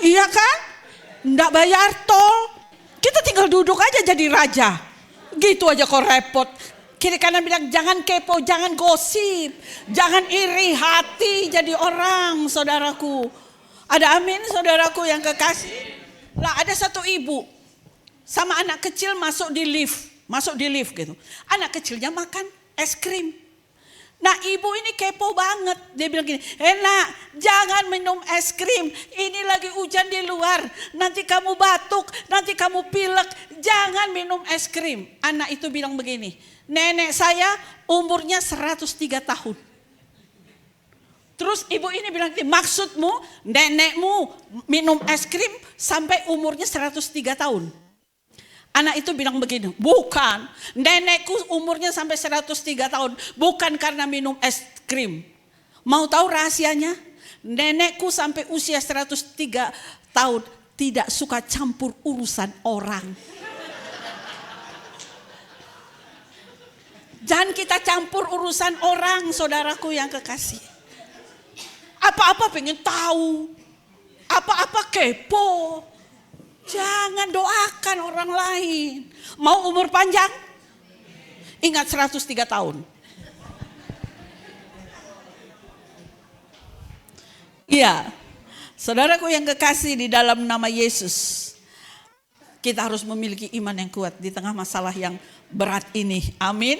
Iya kan? Nggak bayar tol. Kita tinggal duduk aja jadi raja. Gitu aja kok repot. Kiri kanan bilang jangan kepo, jangan gosip. Jangan iri hati jadi orang, saudaraku. Ada amin saudaraku yang kekasih. Lah ada satu ibu sama anak kecil masuk di lift gitu. Anak kecilnya makan es krim. Nah ibu ini kepo banget. Dia bilang gini, nak jangan minum es krim. Ini lagi hujan di luar. Nanti kamu batuk, nanti kamu pilek. Jangan minum es krim. Anak itu bilang begini, nenek saya umurnya 103 tahun. Terus ibu ini bilang gini, maksudmu nenekmu minum es krim sampai umurnya 103 tahun? Anak itu bilang begini, bukan, nenekku umurnya sampai 103 tahun, bukan karena minum es krim. Mau tahu rahasianya? Nenekku sampai usia 103 tahun tidak suka campur urusan orang. Jangan kita campur urusan orang, saudaraku yang kekasih. Apa-apa pengen tahu, apa-apa kepo. Jangan doakan orang lain. Mau umur panjang? Ingat 103 tahun. Iya, saudaraku yang kekasih di dalam nama Yesus. Kita harus memiliki iman yang kuat di tengah masalah yang berat ini. Amin.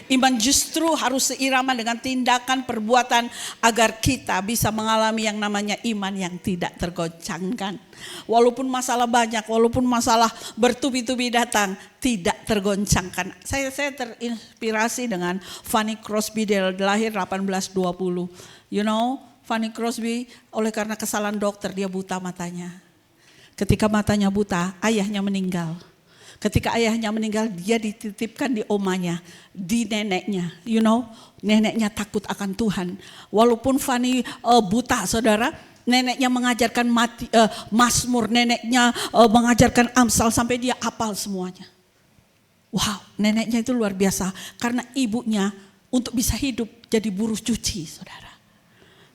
Iman justru harus seirama dengan tindakan perbuatan agar kita bisa mengalami yang namanya iman yang tidak tergoncangkan. Walaupun masalah banyak, walaupun masalah bertubi-tubi datang, tidak tergoncangkan. Saya terinspirasi dengan Fanny Crosby, dia lahir 1820. You know, Fanny Crosby oleh karena kesalahan dokter dia buta matanya. Ketika matanya buta, ayahnya meninggal. Ketika ayahnya meninggal, dia dititipkan di omanya, di neneknya. You know, neneknya takut akan Tuhan. Walaupun Fanny buta, saudara, neneknya mengajarkan Mazmur, neneknya mengajarkan Amsal sampai dia hafal semuanya. Wow, neneknya itu luar biasa. Karena ibunya untuk bisa hidup jadi buruh cuci, saudara.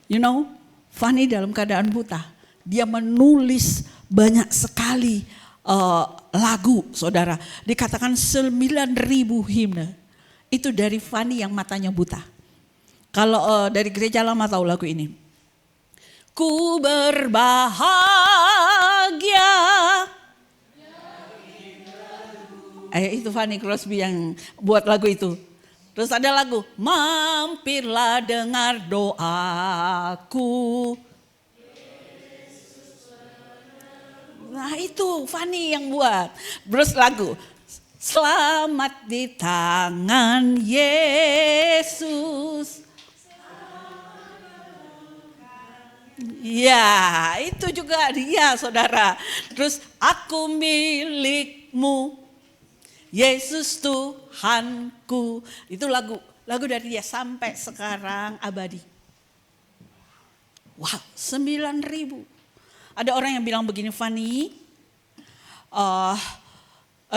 You know, Fanny dalam keadaan buta, dia menulis banyak sekali lagu, saudara. Dikatakan 9.000 himne. Itu dari Fanny yang matanya buta. Kalau dari gereja lama tahu lagu ini. Ku berbahagia. Itu Fanny Crosby yang buat lagu itu. Terus ada lagu, mampirlah dengar doaku. Nah itu Fanny yang buat. Terus lagu, selamat di tangan Yesus. Ya itu juga dia, saudara. Terus aku milikmu, Yesus Tuhanku. Itu lagu dari dia sampai sekarang abadi. Wow, 9.000. Ada orang yang bilang begini, Fanny,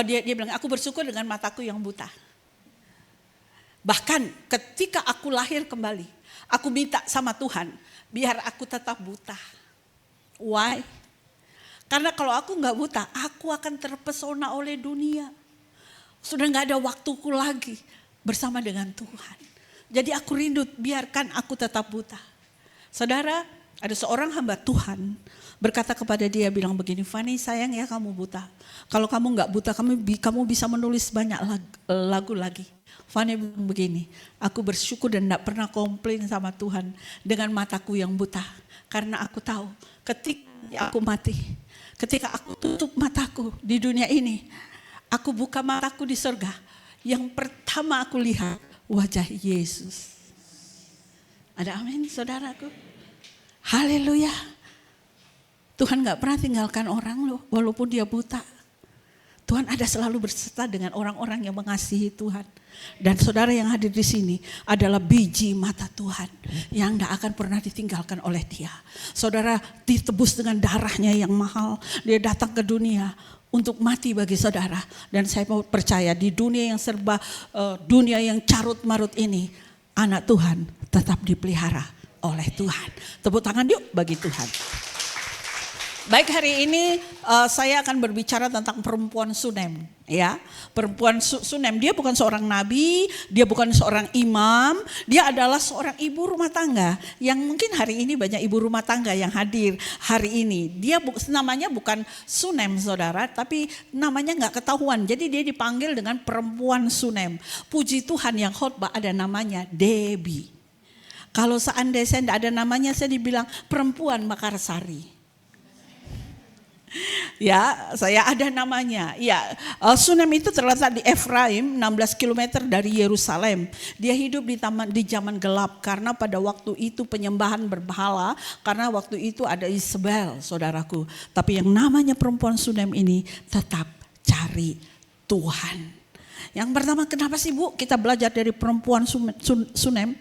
dia bilang, aku bersyukur dengan mataku yang buta. Bahkan ketika aku lahir kembali, aku minta sama Tuhan, biar aku tetap buta. Why? Karena kalau aku nggak buta, aku akan terpesona oleh dunia. Sudah nggak ada waktuku lagi bersama dengan Tuhan. Jadi aku rindu, biarkan aku tetap buta. Saudara, ada seorang hamba Tuhan berkata kepada dia, bilang begini, Fani sayang ya kamu buta. Kalau kamu nggak buta, kamu bisa menulis banyak lagu lagi. Fani bilang begini, aku bersyukur dan tidak pernah komplain sama Tuhan dengan mataku yang buta. Karena aku tahu ketika aku mati, ketika aku tutup mataku di dunia ini, aku buka mataku di surga, yang pertama aku lihat wajah Yesus. Ada amin saudaraku? Haleluya. Tuhan gak pernah tinggalkan orang loh, walaupun dia buta. Tuhan ada selalu berserta dengan orang-orang yang mengasihi Tuhan. Dan saudara yang hadir di sini adalah biji mata Tuhan yang tidak akan pernah ditinggalkan oleh dia. Saudara ditebus dengan darahnya yang mahal. Dia datang ke dunia untuk mati bagi saudara. Dan saya mau percaya di dunia yang serba, dunia yang carut marut ini, anak Tuhan tetap dipelihara oleh Tuhan. Tepuk tangan yuk bagi Tuhan. Baik, hari ini saya akan berbicara tentang perempuan Sunem. Ya, perempuan Sunem, dia bukan seorang nabi, dia bukan seorang imam, dia adalah seorang ibu rumah tangga. Yang mungkin hari ini banyak ibu rumah tangga yang hadir hari ini. Dia namanya bukan Sunem saudara, tapi namanya nggak ketahuan. Jadi dia dipanggil dengan perempuan Sunem. Puji Tuhan yang khotbah ada namanya Debbie. Kalau seandainya saya tidak ada namanya, saya dibilang perempuan Makarsari. Ya, saya ada namanya. Ya, Sunem itu terletak di Efraim, 16 km dari Yerusalem. Dia hidup di zaman gelap karena pada waktu itu penyembahan berhala, karena waktu itu ada Isabel, saudaraku. Tapi yang namanya perempuan Sunem ini tetap cari Tuhan. Yang pertama, kenapa sih Bu kita belajar dari perempuan Sunem?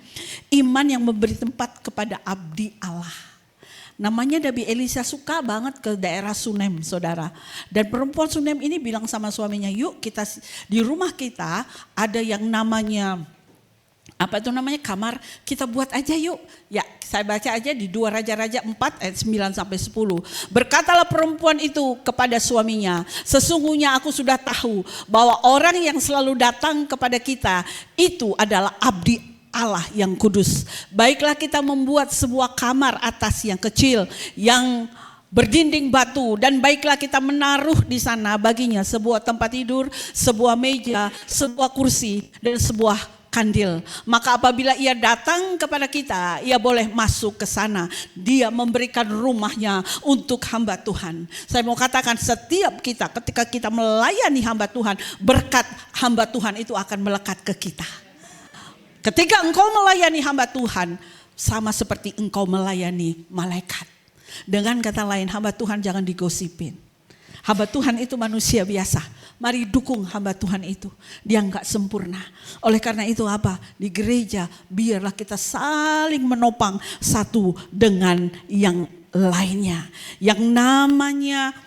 Iman yang memberi tempat kepada abdi Allah. Namanya Nabi Elisa suka banget ke daerah Sunem saudara. Dan perempuan Sunem ini bilang sama suaminya, yuk kita di rumah kita ada yang namanya, apa itu namanya, kamar, kita buat aja yuk. Ya saya baca aja di 2 Raja-Raja 4 ayat 9 sampai 10. Berkatalah perempuan itu kepada suaminya, sesungguhnya aku sudah tahu bahwa orang yang selalu datang kepada kita itu adalah abdi Allah yang kudus. Baiklah kita membuat sebuah kamar atas yang kecil yang berdinding batu, dan baiklah kita menaruh di sana baginya sebuah tempat tidur, sebuah meja, sebuah kursi dan sebuah kandil. Maka apabila ia datang kepada kita, ia boleh masuk ke sana. Dia memberikan rumahnya untuk hamba Tuhan. Saya mau katakan setiap kita ketika kita melayani hamba Tuhan, berkat hamba Tuhan itu akan melekat ke kita. Ketika engkau melayani hamba Tuhan, sama seperti engkau melayani malaikat. Dengan kata lain, hamba Tuhan jangan digosipin. Hamba Tuhan itu manusia biasa. Mari dukung hamba Tuhan itu. Dia enggak sempurna. Oleh karena itu apa? Di gereja biarlah kita saling menopang satu dengan yang lainnya. Yang namanya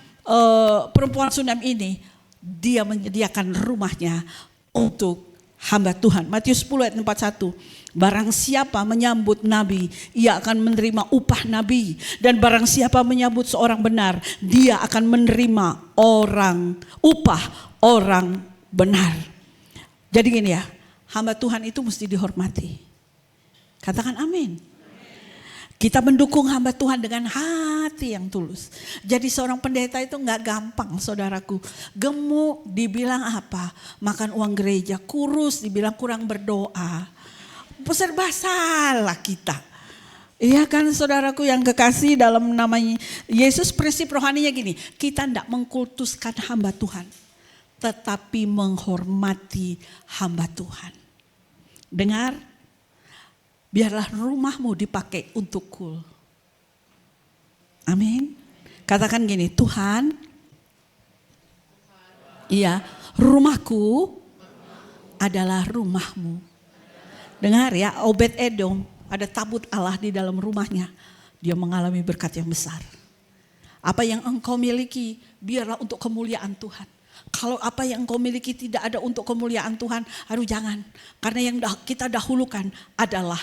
perempuan Sunem ini, dia menyediakan rumahnya untuk hamba Tuhan. Matius 10 ayat 41. Barang siapa menyambut nabi, ia akan menerima upah nabi. Dan barang siapa menyambut seorang benar, dia akan menerima upah orang benar. Jadi gini ya, hamba Tuhan itu mesti dihormati. Katakan amin. Kita mendukung hamba Tuhan dengan hati yang tulus. Jadi seorang pendeta itu gak gampang saudaraku. Gemuk dibilang apa? Makan uang gereja. Kurus dibilang kurang berdoa. Serba salah kita. Iya kan saudaraku yang kekasih dalam namanya Yesus, prinsip rohaninya gini. Kita gak mengkultuskan hamba Tuhan, tetapi menghormati hamba Tuhan. Dengar. Biarlah rumahmu dipakai untuk kul. Amin. Katakan gini, Tuhan, iya, rumahku adalah rumahmu. Dengar ya, Obed Edom, ada tabut Allah di dalam rumahnya. Dia mengalami berkat yang besar. Apa yang engkau miliki, biarlah untuk kemuliaan Tuhan. Kalau apa yang engkau miliki tidak ada untuk kemuliaan Tuhan, aduh jangan. Karena yang kita dahulukan adalah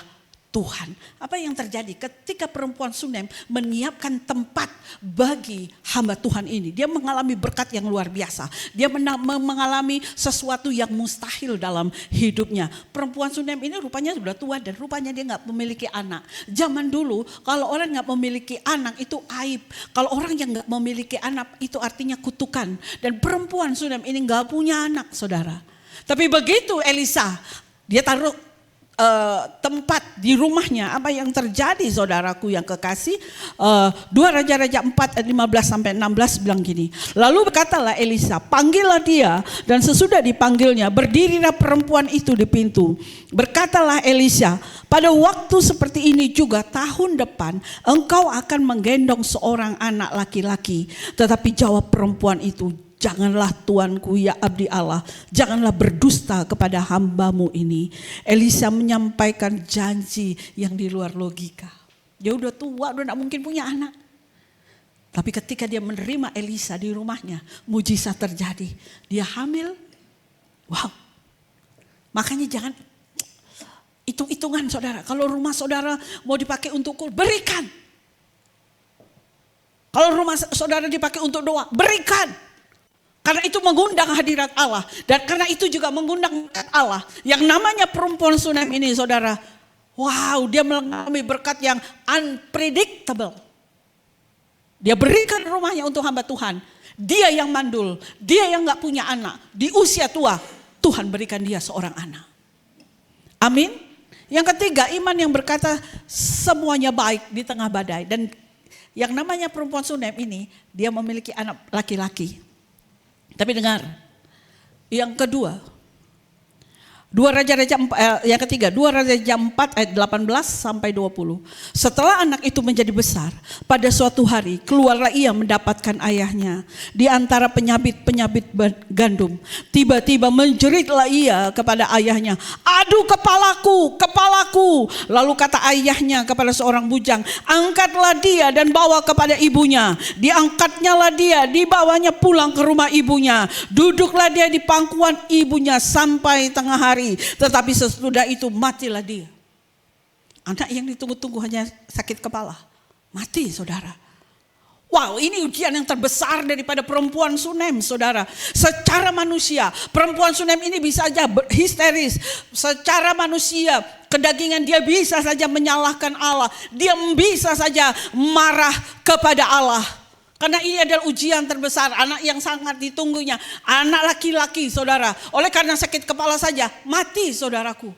Tuhan. Apa yang terjadi ketika perempuan Sunem menyiapkan tempat bagi hamba Tuhan ini? Dia mengalami berkat yang luar biasa. Dia mengalami sesuatu yang mustahil dalam hidupnya. Perempuan Sunem ini rupanya sudah tua dan rupanya dia gak memiliki anak. Zaman dulu kalau orang gak memiliki anak itu aib. Kalau orang yang gak memiliki anak itu artinya kutukan. Dan perempuan Sunem ini gak punya anak, saudara. Tapi begitu Elisa, dia taruh tempat di rumahnya. Apa yang terjadi, saudaraku yang kekasih? 2 Raja-Raja 4 ayat 15 sampai 16 bilang gini. Lalu berkatalah Elisa, panggillah dia, dan sesudah dipanggilnya berdirilah perempuan itu di pintu. Berkatalah Elisa, pada waktu seperti ini juga tahun depan engkau akan menggendong seorang anak laki-laki. Tetapi jawab perempuan itu, janganlah tuanku ya abdi Allah, janganlah berdusta kepada hambamu ini. Elisa menyampaikan janji yang di luar logika. Dia udah tua, udah gak mungkin punya anak. Tapi ketika dia menerima Elisa di rumahnya, mujizat terjadi. Dia hamil. Wow. Makanya jangan hitung-hitungan, saudara. Kalau rumah saudara mau dipakai untuk berikan. Kalau rumah saudara dipakai untuk doa, berikan. Karena itu mengundang hadirat Allah. Dan karena itu juga mengundang berkat Allah. Yang namanya perempuan Sunem ini, saudara. Wow, dia mengalami berkat yang unpredictable. Dia berikan rumahnya untuk hamba Tuhan. Dia yang mandul. Dia yang gak punya anak. Di usia tua, Tuhan berikan dia seorang anak. Amin. Yang ketiga, iman yang berkata semuanya baik di tengah badai. Dan yang namanya perempuan Sunem ini, dia memiliki anak laki-laki. Tapi dengar, yang kedua, 2 Raja-Raja yang ketiga, 2 Raja-Raja 4 ayat 18 sampai 20. Setelah anak itu menjadi besar, pada suatu hari keluarlah ia mendapatkan ayahnya di antara penyabit-penyabit gandum. Tiba-tiba menjeritlah ia kepada ayahnya, aduh kepalaku, kepalaku. Lalu kata ayahnya kepada seorang bujang, angkatlah dia dan bawa kepada ibunya. Diangkatnyalah dia, dibawanya pulang ke rumah ibunya. Duduklah dia di pangkuan ibunya sampai tengah hari. Tetapi sesudah itu matilah dia. Anak yang ditunggu-tunggu hanya sakit kepala. Mati, saudara. Wow, ini ujian yang terbesar daripada perempuan Sunem, saudara. Secara manusia, perempuan Sunem ini bisa saja histeris. Secara manusia, kedagingan dia bisa saja menyalahkan Allah. Dia bisa saja marah kepada Allah. Karena ini adalah ujian terbesar, anak yang sangat ditunggunya. Anak laki-laki, saudara. Oleh karena sakit kepala saja, mati, saudaraku.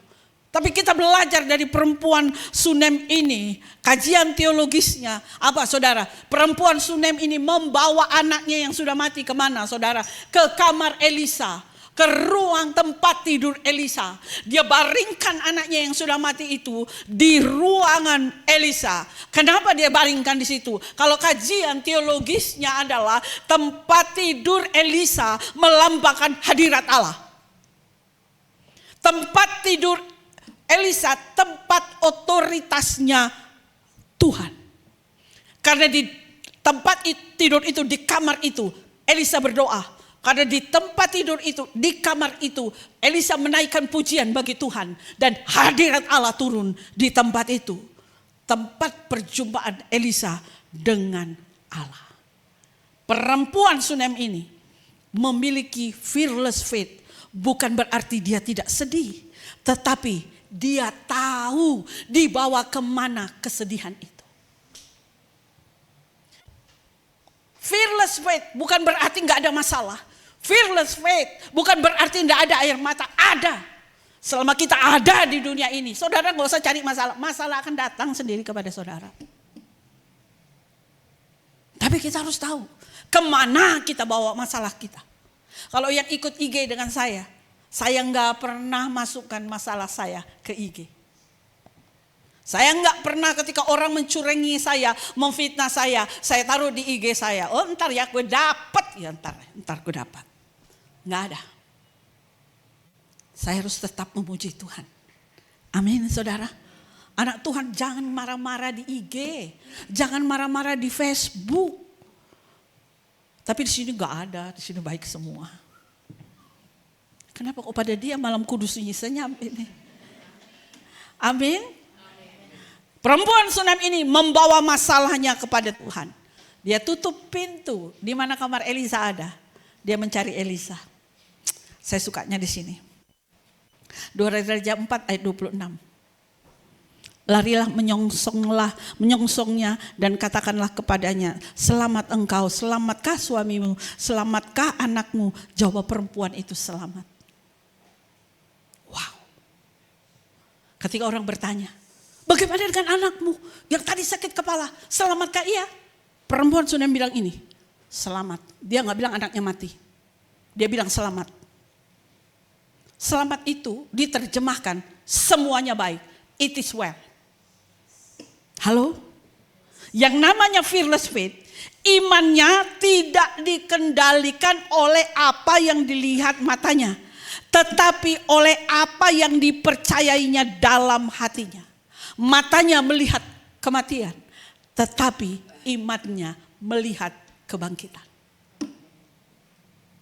Tapi kita belajar dari perempuan Sunem ini. Kajian teologisnya, apa saudara? Perempuan Sunem ini membawa anaknya yang sudah mati kemana, saudara? Ke kamar Elisa. Ke ruang tempat tidur Elisa. Dia baringkan anaknya yang sudah mati itu di ruangan Elisa. Kenapa dia baringkan di situ? Kalau kajian teologisnya adalah tempat tidur Elisa melambangkan hadirat Allah. Tempat tidur Elisa tempat otoritasnya Tuhan. Karena di tempat tidur itu, di kamar itu, Elisa berdoa. Karena di tempat tidur itu, di kamar itu, Elisa menaikkan pujian bagi Tuhan. Dan hadirat Allah turun di tempat itu. Tempat perjumpaan Elisa dengan Allah. Perempuan Sunem ini memiliki fearless faith. Bukan berarti dia tidak sedih. Tetapi dia tahu dibawa kemana kesedihan itu. Fearless faith bukan berarti gak ada masalah. Fearless faith bukan berarti tidak ada air mata. Ada. Selama kita ada di dunia ini. Saudara gak usah cari masalah. Masalah akan datang sendiri kepada saudara. Tapi kita harus tahu. Kemana kita bawa masalah kita. Kalau yang ikut IG dengan saya gak pernah masukkan masalah saya ke IG. Saya gak pernah ketika orang mencurengi saya, memfitnah saya taruh di IG saya. Oh ntar ya gue dapat. Ya ntar gue dapat. Nggak ada. Saya harus tetap memuji Tuhan. Amin, saudara. Anak Tuhan jangan marah-marah di IG. Jangan marah-marah di Facebook. Tapi di sini nggak ada. Di sini baik semua. Kenapa kok pada dia malam kudus sunyi senyap ini? Amin. Perempuan Sunem ini membawa masalahnya kepada Tuhan. Dia tutup pintu di mana kamar Elisa ada. Dia mencari Elisa. Saya sukanya di sini. 2 Raja 4 ayat 26. Larilah menyongsongnya dan katakanlah kepadanya, selamat engkau, selamatkah suamimu, selamatkah anakmu? Jawab perempuan itu, selamat. Wow. Ketika orang bertanya, bagaimana dengan anakmu yang tadi sakit kepala, selamatkah ia? Perempuan Sunem bilang ini, selamat. Dia gak bilang anaknya mati. Dia bilang selamat. Selamat itu diterjemahkan semuanya baik. It is well. Halo? Yang namanya fearless faith, imannya tidak dikendalikan oleh apa yang dilihat matanya, tetapi oleh apa yang dipercayainya dalam hatinya. Matanya melihat kematian, tetapi imannya melihat kebangkitan.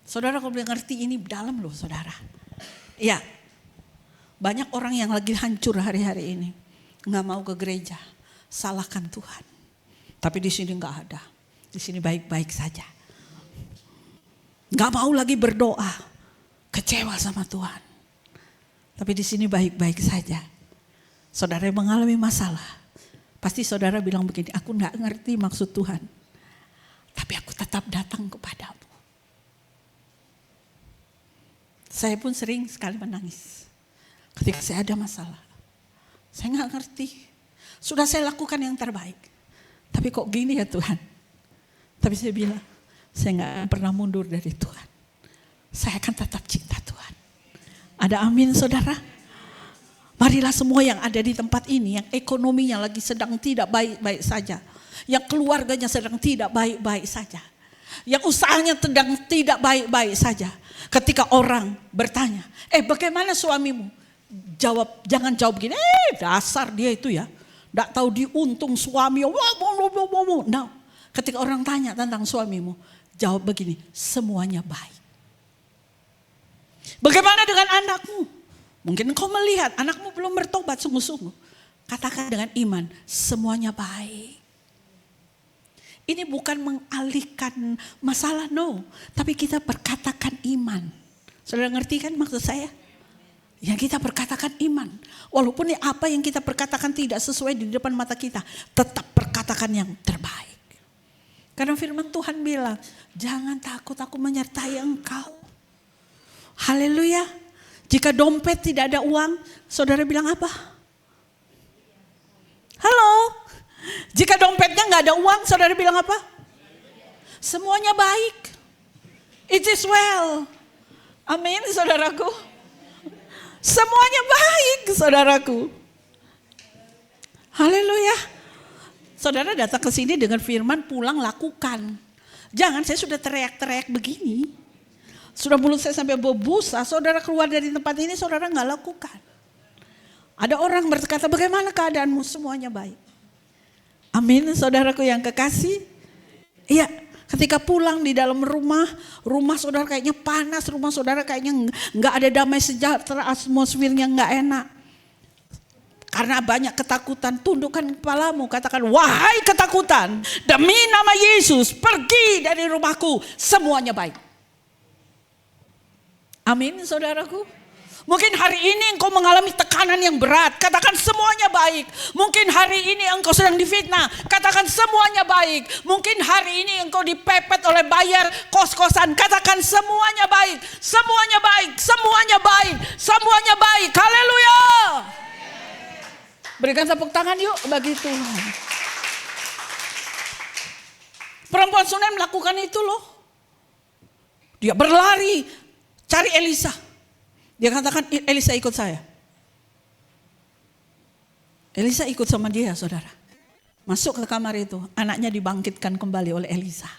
Saudara, kalau boleh ngerti ini dalam loh saudara. Ya, banyak orang yang lagi hancur hari-hari ini, nggak mau ke gereja, salahkan Tuhan. Tapi di sini nggak ada, di sini baik-baik saja. Nggak mau lagi berdoa, kecewa sama Tuhan. Tapi di sini baik-baik saja. Saudara yang mengalami masalah, pasti saudara bilang begini, aku nggak ngerti maksud Tuhan, tapi aku tetap datang kepadamu. Saya pun sering sekali menangis ketika saya ada masalah. Saya nggak ngerti. Sudah saya lakukan yang terbaik. Tapi kok gini ya Tuhan. Tapi saya bilang, saya nggak pernah mundur dari Tuhan. Saya akan tetap cinta Tuhan. Ada amin saudara? Marilah semua yang ada di tempat ini, yang ekonominya lagi sedang tidak baik-baik saja. Yang keluarganya sedang tidak baik-baik saja. Yang usahanya sedang tidak baik-baik saja. Ketika orang bertanya, bagaimana suamimu? Jangan jawab gini, dasar dia itu ya. Tidak tahu diuntung suami. No. Ketika orang tanya tentang suamimu, jawab begini, semuanya baik. Bagaimana dengan anakmu? Mungkin engkau melihat anakmu belum bertobat sungguh-sungguh. Katakan dengan iman, semuanya baik. Ini bukan mengalihkan masalah, no. Tapi kita berkatakan iman. Saudara ngerti kan maksud saya? Yang kita berkatakan iman. Walaupun apa yang kita perkatakan tidak sesuai di depan mata kita, tetap perkatakan yang terbaik. Karena firman Tuhan bilang, jangan takut, aku menyertai engkau. Haleluya. Jika dompet tidak ada uang, saudara bilang apa? Halo. Jika dompetnya nggak ada uang, saudara bilang apa? Semuanya baik. It is well. Amin, saudaraku. Semuanya baik, saudaraku. Haleluya. Saudara datang ke sini dengan firman, pulang lakukan. Jangan, saya sudah teriak-teriak begini. Sudah mulut saya sampai berbusa, saudara keluar dari tempat ini, saudara nggak lakukan. Ada orang berkata, bagaimana keadaanmu? Semuanya baik. Amin, saudaraku yang kekasih. Iya, ketika pulang di dalam rumah saudara kayaknya panas, rumah saudara kayaknya nggak ada damai sejahtera, atmosfernya nggak enak. Karena banyak ketakutan, tundukkan kepalamu, katakan, wahai ketakutan, demi nama Yesus, pergi dari rumahku, semuanya baik. Amin, saudaraku. Mungkin hari ini engkau mengalami tekanan yang berat, katakan semuanya baik. Mungkin hari ini engkau sedang difitnah, katakan semuanya baik. Mungkin hari ini engkau dipepet oleh bayar kos-kosan, katakan semuanya baik. Semuanya baik, semuanya baik, semuanya baik. Haleluya. Berikan tepuk tangan yuk bagi Tuhan. Perempuan Sunem melakukan itu loh. Dia berlari cari Elisa. Dia katakan, Elisa ikut saya. Elisa ikut sama dia, saudara. Masuk ke kamar itu, anaknya dibangkitkan kembali oleh Elisa.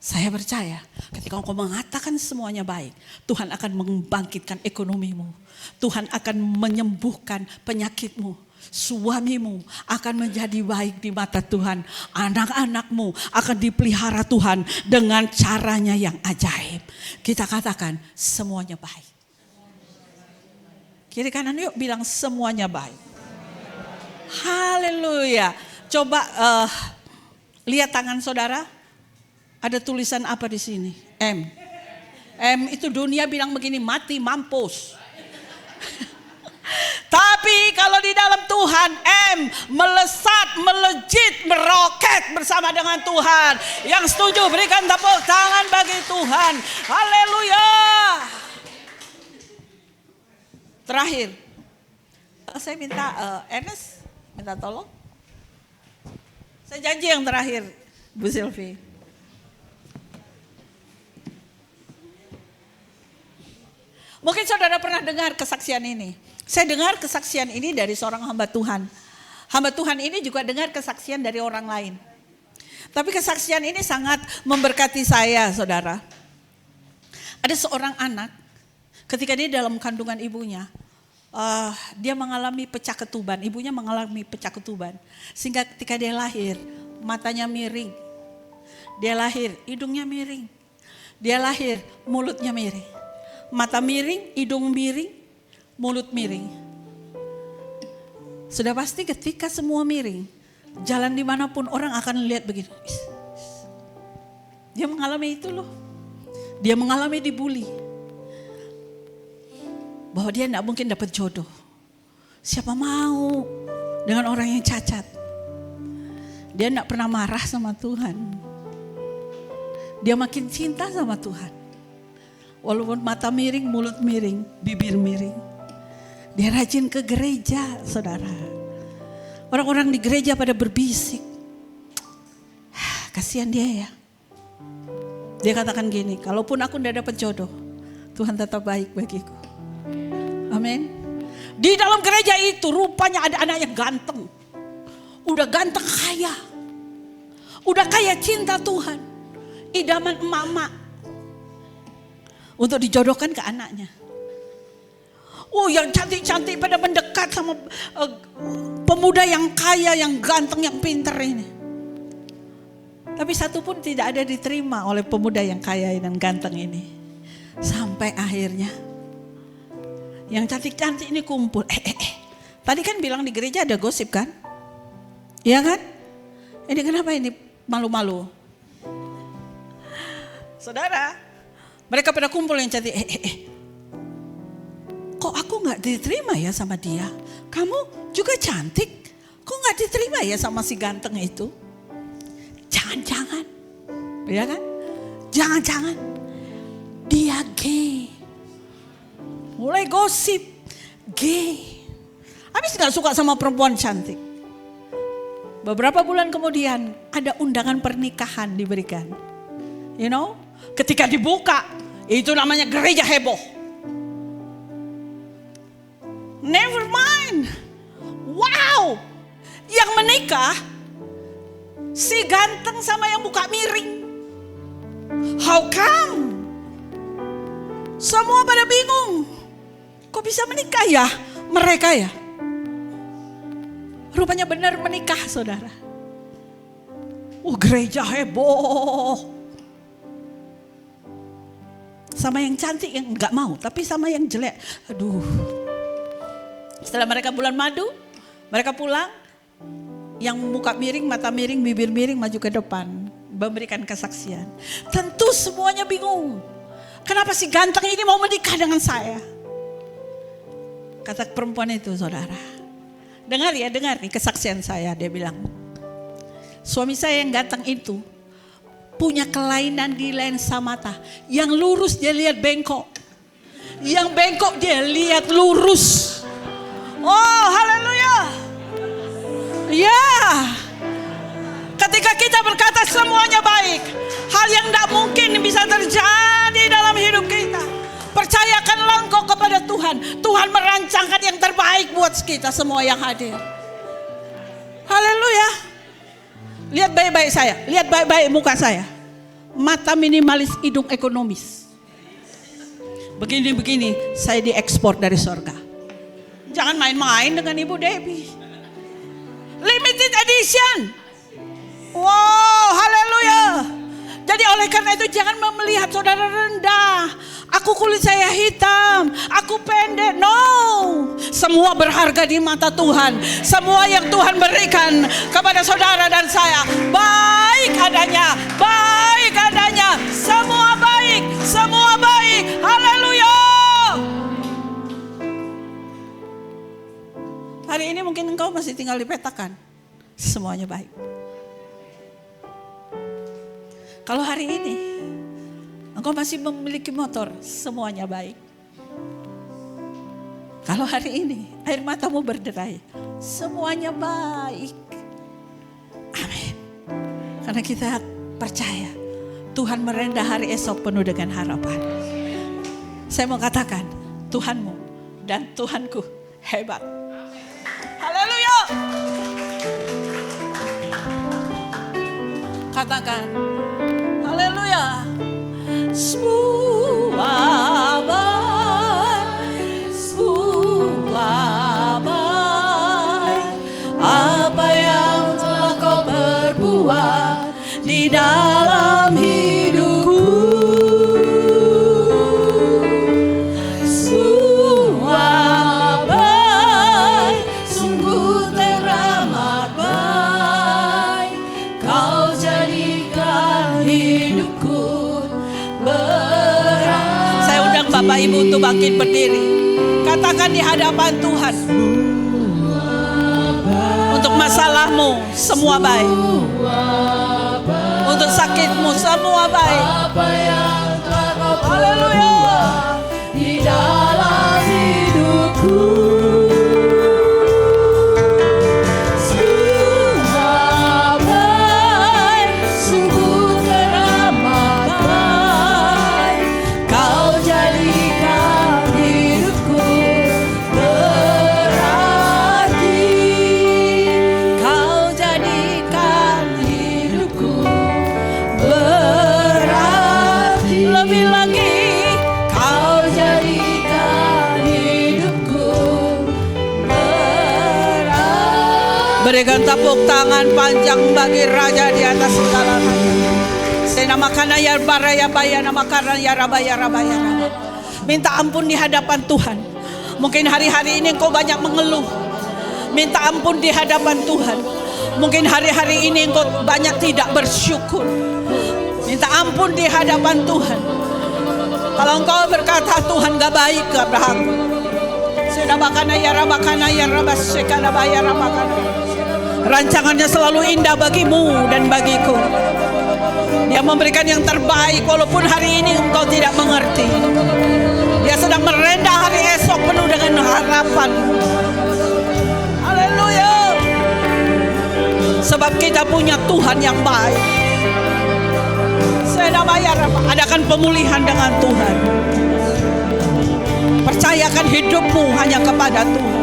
Saya percaya ketika engkau mengatakan semuanya baik, Tuhan akan membangkitkan ekonomimu. Tuhan akan menyembuhkan penyakitmu. Suamimu akan menjadi baik di mata Tuhan. Anak-anakmu akan dipelihara Tuhan dengan caranya yang ajaib. Kita katakan semuanya baik. Kiri kanan yuk bilang semuanya baik. Haleluya. Coba lihat tangan saudara. Ada tulisan apa di sini? M. M itu dunia bilang begini, mati mampus. Tapi kalau di dalam Tuhan, M melesat, melejit, meroket bersama dengan Tuhan. Yang setuju berikan tepuk tangan bagi Tuhan. Haleluya. Terakhir, saya minta Ernest minta tolong. Saya janji yang terakhir, Bu Sylvie. Mungkin saudara pernah dengar kesaksian ini. Saya dengar kesaksian ini dari seorang hamba Tuhan. Hamba Tuhan ini juga dengar kesaksian dari orang lain. Tapi kesaksian ini sangat memberkati saya, saudara. Ada seorang anak, ketika dia dalam kandungan ibunya, dia mengalami pecah ketuban. Ibunya mengalami pecah ketuban. Sehingga ketika dia lahir, matanya miring. Dia lahir, hidungnya miring. Dia lahir, mulutnya miring. Mata miring, hidung miring, mulut miring. Sudah pasti ketika semua miring, jalan dimanapun orang akan lihat begitu. Dia mengalami itu loh. Dia mengalami dibully. Bahwa dia tidak mungkin dapat jodoh. Siapa mau dengan orang yang cacat. Dia tidak pernah marah sama Tuhan. Dia makin cinta sama Tuhan. Walaupun mata miring, mulut miring, bibir miring. Dia rajin ke gereja, saudara. Orang-orang di gereja pada berbisik. Kasihan dia ya. Dia katakan gini, kalaupun aku tidak dapat jodoh, Tuhan tetap baik bagiku. Amin. Di dalam gereja itu rupanya ada anak yang ganteng. Udah ganteng kaya. Udah kaya cinta Tuhan. Idaman emak-emak. Untuk dijodohkan ke anaknya. Oh, yang cantik-cantik pada mendekat sama pemuda yang kaya, yang ganteng, yang pinter ini. Tapi satu pun tidak ada diterima oleh pemuda yang kaya dan ganteng ini. Sampai akhirnya yang cantik-cantik ini kumpul. Tadi kan bilang di gereja ada gosip kan? Iya kan? Ini kenapa ini malu-malu? Saudara, mereka pada kumpul yang cantik. Kok aku gak diterima ya sama dia? Kamu juga cantik. Kok gak diterima ya sama si ganteng itu? Jangan-jangan. Ya kan? Jangan-jangan. Dia gay. Mulai gosip. Gay. Habis gak suka sama perempuan cantik. Beberapa bulan kemudian ada undangan pernikahan diberikan. You know? Ketika dibuka, itu namanya gereja heboh. Never mind. Wow. Yang menikah, si ganteng sama yang muka miring. How come? Semua pada bingung. Kok bisa menikah ya mereka ya? Rupanya benar menikah, saudara. Gereja heboh. Sama yang cantik yang enggak mau, tapi sama yang jelek. Aduh. Setelah mereka bulan madu, mereka pulang. Yang muka miring, mata miring, bibir miring maju ke depan. Memberikan kesaksian. Tentu semuanya bingung. Kenapa si ganteng ini mau menikah dengan saya? Kata perempuan itu, saudara. Dengar nih kesaksian saya. Dia bilang, suami saya yang ganteng itu punya kelainan di lensa mata. Yang lurus dia lihat bengkok. Yang bengkok dia lihat lurus. Oh, haleluya. Ya. Ketika kita berkata semuanya baik, hal yang tidak mungkin bisa terjadi dalam hidup kita. Percayakanlah engkau kepada Tuhan. Tuhan merancangkan yang terbaik buat kita semua yang hadir. Haleluya. Lihat baik-baik saya, lihat baik-baik muka saya. Mata minimalis, hidung ekonomis. Begini-begini, saya diekspor dari surga. Jangan main-main dengan Ibu Debbie. Limited edition. Wow, haleluya. Jadi oleh karena itu jangan melihat saudara rendah. Aku kulit saya hitam, aku pendek. No, semua berharga di mata Tuhan. Semua yang Tuhan berikan kepada saudara dan saya baik adanya, baik adanya. Semua baik, semua baik. Haleluya. Hari ini mungkin engkau masih tinggal dipetakan. Semuanya baik. Kalau hari ini engkau masih memiliki motor, semuanya baik. Kalau hari ini air matamu berderai, semuanya baik. Amin. Karena kita percaya Tuhan merendah hari esok penuh dengan harapan. Saya mau katakan, Tuhanmu dan Tuhanku hebat. Haleluya. Katakan, haleluya. Semua baik, semua baik. Apa yang telah kau perbuat di dalam hidupku, semua baik, sungguh teramat baik. Kau jadikan hidupku. Saya undang Bapak Ibu untuk bangkit berdiri. Katakan di hadapan Tuhan. Untuk masalahmu semua baik. Untuk sakitmu semua baik. Haleluya. Di dalam hidupku. Berikan tepuk tangan panjang bagi Raja di atas segalanya. Saya namakan ya baraya baya namakan ya rabaya rabaya. Minta ampun di hadapan Tuhan. Mungkin hari-hari ini engkau banyak mengeluh. Minta ampun di hadapan Tuhan. Mungkin hari-hari ini engkau banyak tidak bersyukur. Minta ampun di hadapan Tuhan. Kalau engkau berkata Tuhan gak baik ke Abraham. Saya namakan ya rabasekana baya ramakana. Rancangannya selalu indah bagimu dan bagiku. Dia memberikan yang terbaik walaupun hari ini engkau tidak mengerti. Dia sedang merendah hari esok penuh dengan harapan. Haleluya. Sebab kita punya Tuhan yang baik. Adakan pemulihan dengan Tuhan. Percayakan hidupmu hanya kepada Tuhan.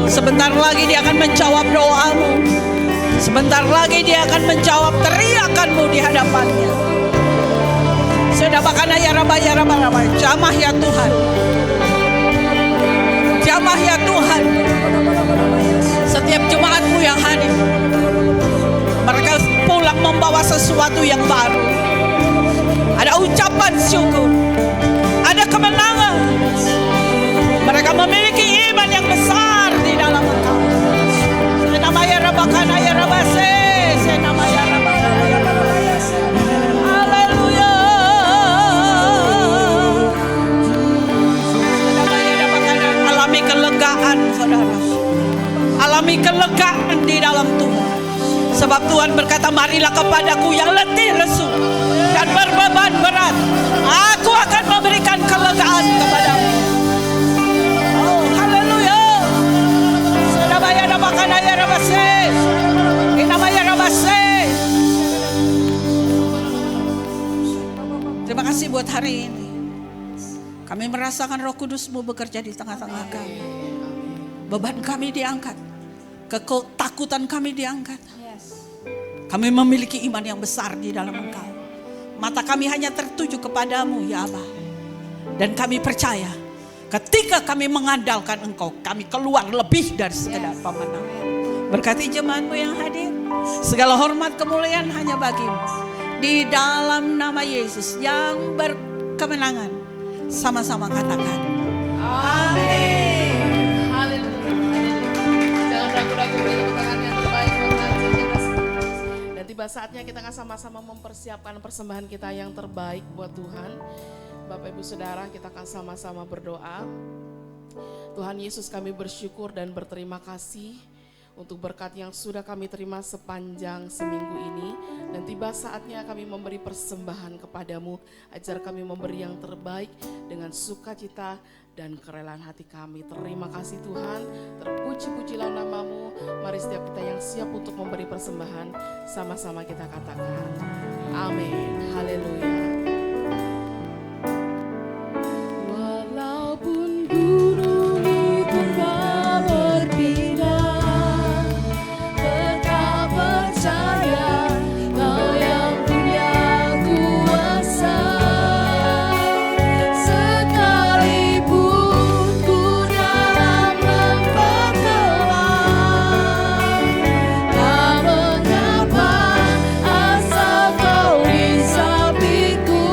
Sebentar lagi dia akan menjawab doamu. Sebentar lagi dia akan menjawab teriakanmu di hadapannya. Sedapakana ya rabaya rabaya. Jamah ya Tuhan. Jamah ya Tuhan. Setiap jemaatmu yang hadir, mereka pulang membawa sesuatu yang baru. Ada ucapan syukur, ada kemenangan. Mereka memiliki iman yang besar di dalam engkau. Senamaya rabakana ya rabase, senamaya rabakana ya rabase. Haleluya. Senamaya rabakana. Alami kelegaan, saudara. Alami kelegaan di dalam Tuhan. Sebab Tuhan berkata, marilah kepadaku yang letih lesu dan berbeban berat. Aku akan memberikan kelegaan kepadamu. Oh, haleluya. Sedabaya namakan ayah rabase. Inamaya rabase. Terima kasih buat hari ini. Kami merasakan Roh Kudus-Mu bekerja di tengah-tengah kami. Beban kami diangkat. Ketakutan kami diangkat. Kami memiliki iman yang besar di dalam Engkau. Mata kami hanya tertuju kepadamu ya Allah. Dan kami percaya ketika kami mengandalkan Engkau, kami keluar lebih dari sekedar pemenang. Berkati jemaatmu yang hadir. Segala hormat kemuliaan hanya bagimu. Di dalam nama Yesus yang kemenangan. Sama-sama katakan. Amin. Haleluya. Jangan ragu-ragu, beri tepuk tangan yang terbaik buat Tuhan. Dan tiba saatnya kita akan sama-sama mempersiapkan persembahan kita yang terbaik buat Tuhan. Bapak Ibu Saudara, kita akan sama-sama berdoa. Tuhan Yesus, kami bersyukur dan berterima kasih untuk berkat yang sudah kami terima sepanjang seminggu ini. Dan tiba saatnya kami memberi persembahan kepadamu, ajar kami memberi yang terbaik dengan sukacita dan kerelaan hati kami. Terima kasih Tuhan, terpuji-pujilah namamu. Mari setiap kita yang siap untuk memberi persembahan, sama-sama kita katakan amin. Haleluya. Walaupun gunung itu tak berpindah, tetap percaya Kau yang punya kuasa. Sekalipun ku dalam lembah gelap, tak mengapa asal Kau di sampingku.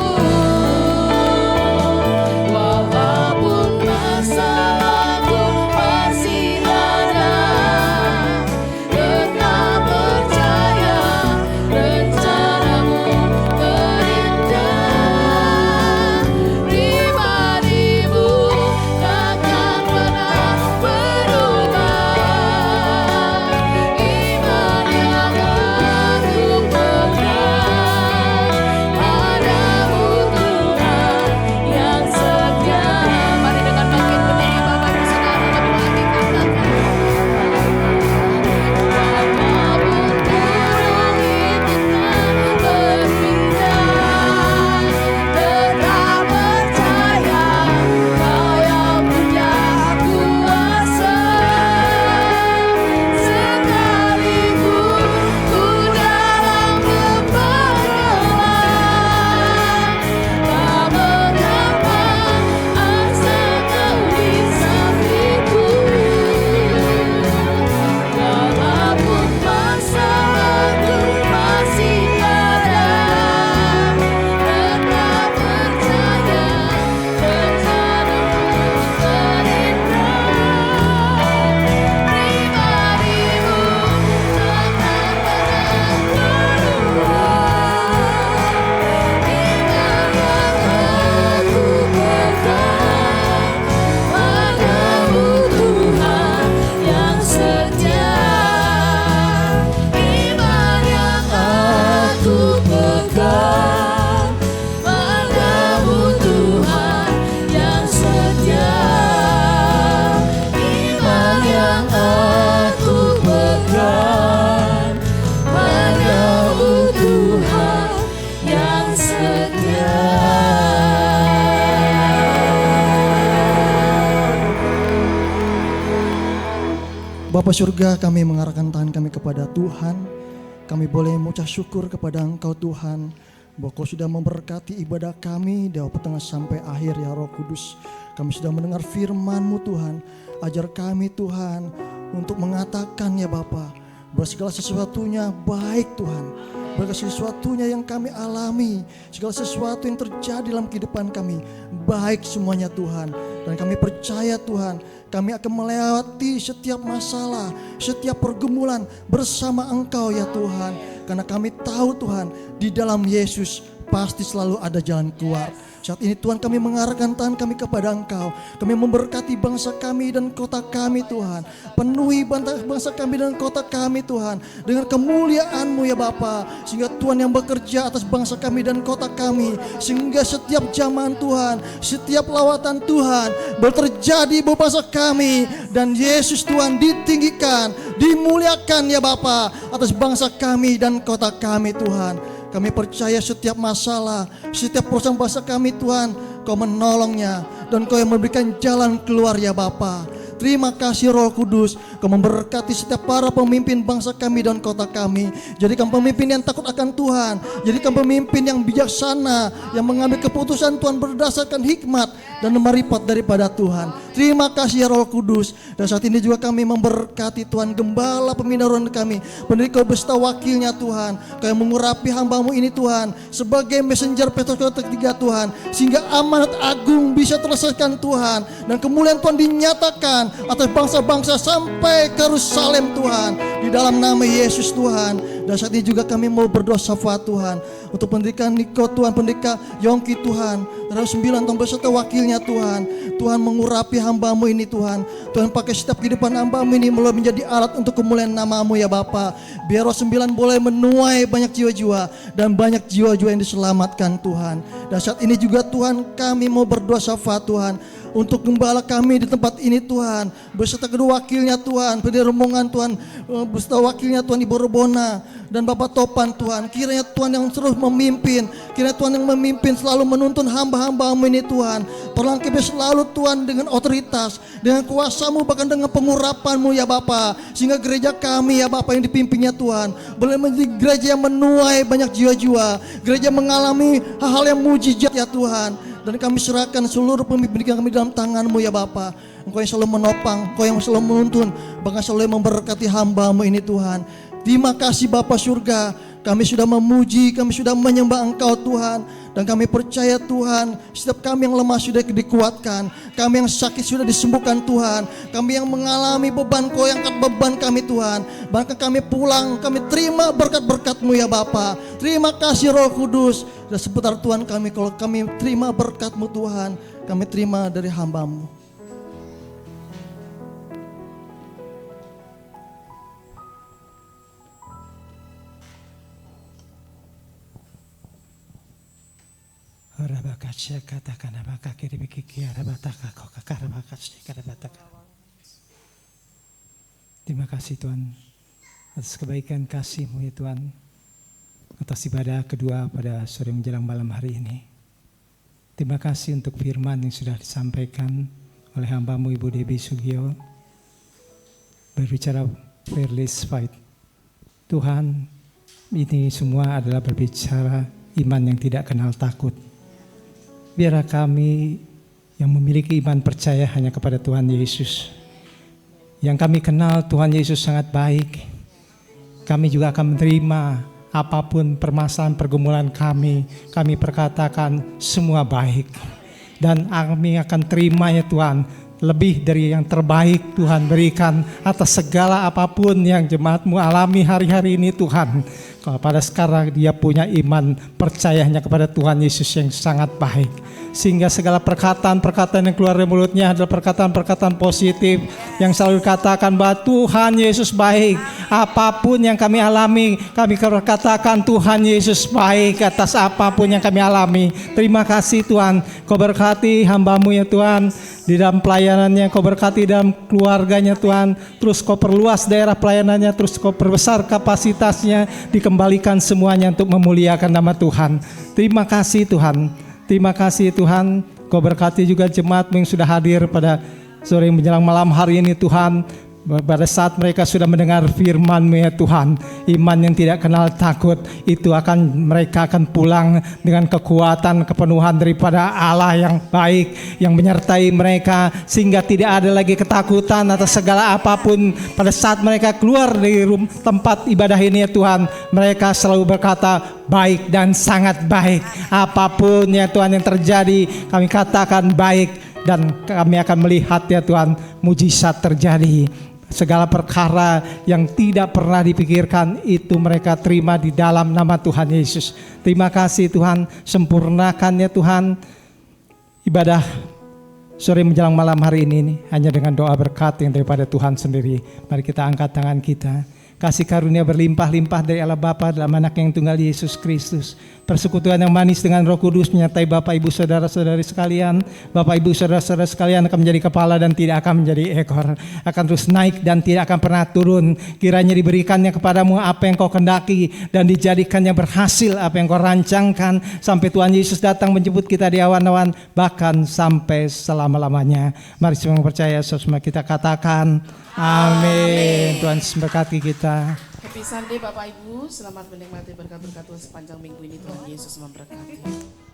Walaupun masalahku masih ada, tetap percaya rencanamu terindah. Pribadimu takkan pernah berubah. Iman yang aku pegang padamu Tuhan yang setia. Mari dengan bangkit berdiri Bapak Ibu Saudara, kami lagi katakan. Walaupun gunung itu tak berpindah, tetap percaya Kau yang punya kuasa. Sekalipun ku dalam lembah gelap, tak mengapa asal Kau di sampingku. Walaupun masalahku masih ada, tetap percaya rencanamu terindah. Pribadimu takkan pernah berubah. Iman yang aku pegang padamu Tuhan yang setia. Iman yang aku pegang padamu Tuhan yang setia. Iman yang aku pegang padamu Tuhan yang setia. Bapa surga, kami mengarahkan tangan kami kepada Tuhan. Kami boleh mengucap syukur kepada Engkau Tuhan, bahwa Kau sudah memberkati ibadah kami dari tengah sampai akhir ya Roh Kudus. Kami sudah mendengar firman-Mu Tuhan. Ajar kami Tuhan untuk mengatakan ya Bapa, bahwa segala sesuatunya baik Tuhan. Segala sesuatunya yang kami alami, segala sesuatu yang terjadi dalam kehidupan kami, baik semuanya Tuhan. Dan kami percaya Tuhan, kami akan melewati setiap masalah, setiap pergumulan bersama Engkau ya Tuhan. Karena kami tahu Tuhan, di dalam Yesus pasti selalu ada jalan keluar. Saat ini Tuhan, kami mengarahkan tangan kami kepada Engkau. Kami memberkati bangsa kami dan kota kami Tuhan. Penuhi bangsa kami dan kota kami Tuhan dengan kemuliaan-Mu ya Bapa. Sehingga Tuhan yang bekerja atas bangsa kami dan kota kami, sehingga setiap zaman Tuhan, setiap lawatan Tuhan berterjadi buat bangsa kami. Dan Yesus Tuhan ditinggikan, dimuliakan ya Bapa atas bangsa kami dan kota kami Tuhan. Kami percaya setiap masalah, setiap perusahaan bangsa kami Tuhan, Kau menolongnya dan Kau yang memberikan jalan keluar ya Bapa. Terima kasih Roh Kudus, Kau memberkati setiap para pemimpin bangsa kami dan kota kami. Jadikan pemimpin yang takut akan Tuhan, jadikan pemimpin yang bijaksana, yang mengambil keputusan Tuhan berdasarkan hikmat dan marifat daripada Tuhan. Terima kasih ya Roh Kudus. Dan saat ini juga kami memberkati Tuhan gembala pembinaan kami, pendiri Kau beserta wakilnya Tuhan. Kau yang mengurapi hamba-Mu ini Tuhan sebagai messenger Petrus ketiga Tuhan, sehingga amanat agung bisa terselesaikan Tuhan, dan kemuliaan Tuhan dinyatakan atas bangsa-bangsa sampai ke Yerusalem Tuhan, di dalam nama Yesus Tuhan. Dan saat ini juga kami mau berdoa syafaat Tuhan untuk pendidikan Niko Tuhan, pendidikan Yongki Tuhan, dan 9 tahun beserta wakilnya Tuhan. Tuhan mengurapi hamba-Mu ini Tuhan. Tuhan pakai setiap kehidupan hamba-Mu ini mulai menjadi alat untuk kemuliaan nama-Mu ya Bapa. Biar Roh 9 boleh menuai banyak jiwa-jiwa dan banyak jiwa-jiwa yang diselamatkan Tuhan. Dan saat ini juga Tuhan kami mau berdoa syafaat Tuhan untuk gembala kami di tempat ini Tuhan, beserta kedua wakilnya Tuhan, pendiri rombongan Tuhan, beserta wakilnya Tuhan Ibu Rebona dan Bapak Topan Tuhan. Kiranya Tuhan yang terus memimpin, kiranya Tuhan yang memimpin selalu menuntun hamba-hamba-Mu ini Tuhan. Perlengkapi selalu Tuhan dengan otoritas, dengan kuasa-Mu, bahkan dengan pengurapan-Mu ya Bapa, sehingga gereja kami ya Bapa yang dipimpinnya Tuhan boleh menjadi gereja yang menuai banyak jiwa-jiwa, gereja mengalami hal-hal yang mujizat ya Tuhan. Dan kami serahkan seluruh pemimpin kami dalam tangan-Mu ya Bapa. Engkau yang selalu menopang, Engkau yang selalu menuntun, bahkan selalu memberkati hamba-Mu ini Tuhan. Terima kasih Bapa surga, kami sudah memuji, kami sudah menyembah Engkau Tuhan. Dan kami percaya Tuhan, setiap kami yang lemah sudah dikuatkan, kami yang sakit sudah disembuhkan Tuhan, kami yang mengalami beban Kau yang angkat beban kami Tuhan. Bahkan kami pulang, kami terima berkat-berkat-Mu ya Bapa. Terima kasih Roh Kudus. Dan seputar Tuhan kami, kalau kami terima berkat-Mu Tuhan, kami terima dari hamba-Mu. Terima kasih Tuhan atas kebaikan kasih-Mu ya Tuhan, atas ibadah kedua pada sore menjelang malam hari ini. Terima kasih untuk firman yang sudah disampaikan oleh hamba-Mu Ibu Debbie Sugio, berbicara fearless fight. Tuhan, ini semua adalah berbicara iman yang tidak kenal takut. Biarlah kami yang memiliki iman percaya hanya kepada Tuhan Yesus. Yang kami kenal Tuhan Yesus sangat baik. Kami juga akan menerima apapun permasalahan pergumulan kami perkatakan semua baik. Dan kami akan terima ya Tuhan, lebih dari yang terbaik Tuhan berikan atas segala apapun yang jemaat-Mu alami hari-hari ini Tuhan. Kalau pada sekarang dia punya iman percayanya kepada Tuhan Yesus yang sangat baik, sehingga segala perkataan-perkataan yang keluar dari mulutnya adalah perkataan-perkataan positif yang selalu dikatakan bahwa Tuhan Yesus baik. Apapun yang kami alami, kami katakan Tuhan Yesus baik atas apapun yang kami alami. Terima kasih Tuhan, Kau berkati hamba-Mu ya Tuhan di dalam pelayanannya, Kau berkati dalam keluarganya Tuhan. Terus Kau perluas daerah pelayanannya, terus Kau perbesar kapasitasnya, dikembalikan semuanya untuk memuliakan nama Tuhan. Terima kasih Tuhan. Terima kasih Tuhan, Kau berkati juga jemaat-Mu yang sudah hadir pada sore menjelang malam hari ini Tuhan. Pada saat mereka sudah mendengar firman-Mu ya Tuhan, iman yang tidak kenal takut itu mereka akan pulang dengan kekuatan kepenuhan daripada Allah yang baik yang menyertai mereka, sehingga tidak ada lagi ketakutan atas segala apapun. Pada saat mereka keluar dari tempat ibadah ini ya Tuhan, mereka selalu berkata baik dan sangat baik. Apapun ya Tuhan yang terjadi, kami katakan baik, dan kami akan melihat ya Tuhan mujizat terjadi. Segala perkara yang tidak pernah dipikirkan itu mereka terima di dalam nama Tuhan Yesus. Terima kasih Tuhan, sempurnakan ya Tuhan ibadah sore menjelang malam hari ini hanya dengan doa berkat yang daripada Tuhan sendiri. Mari kita angkat tangan kita. Kasih karunia berlimpah-limpah dari Allah Bapa dalam Anak yang tunggal Yesus Kristus, persekutuan yang manis dengan Roh Kudus menyertai Bapak Ibu saudara-saudari sekalian. Bapak Ibu saudara-saudara sekalian akan menjadi kepala dan tidak akan menjadi ekor, akan terus naik dan tidak akan pernah turun. Kiranya diberikannya kepadamu apa yang kau kendaki dan dijadikannya berhasil apa yang kau rancangkan sampai Tuhan Yesus datang menjemput kita di awan-awan, bahkan sampai selama-lamanya. Mari semua percaya, semua kita katakan amin. Tuhan memberkati kita. Happy Sunday Bapak Ibu, selamat menikmati berkat-berkat Tuhan sepanjang minggu ini. Tuhan Yesus memberkati.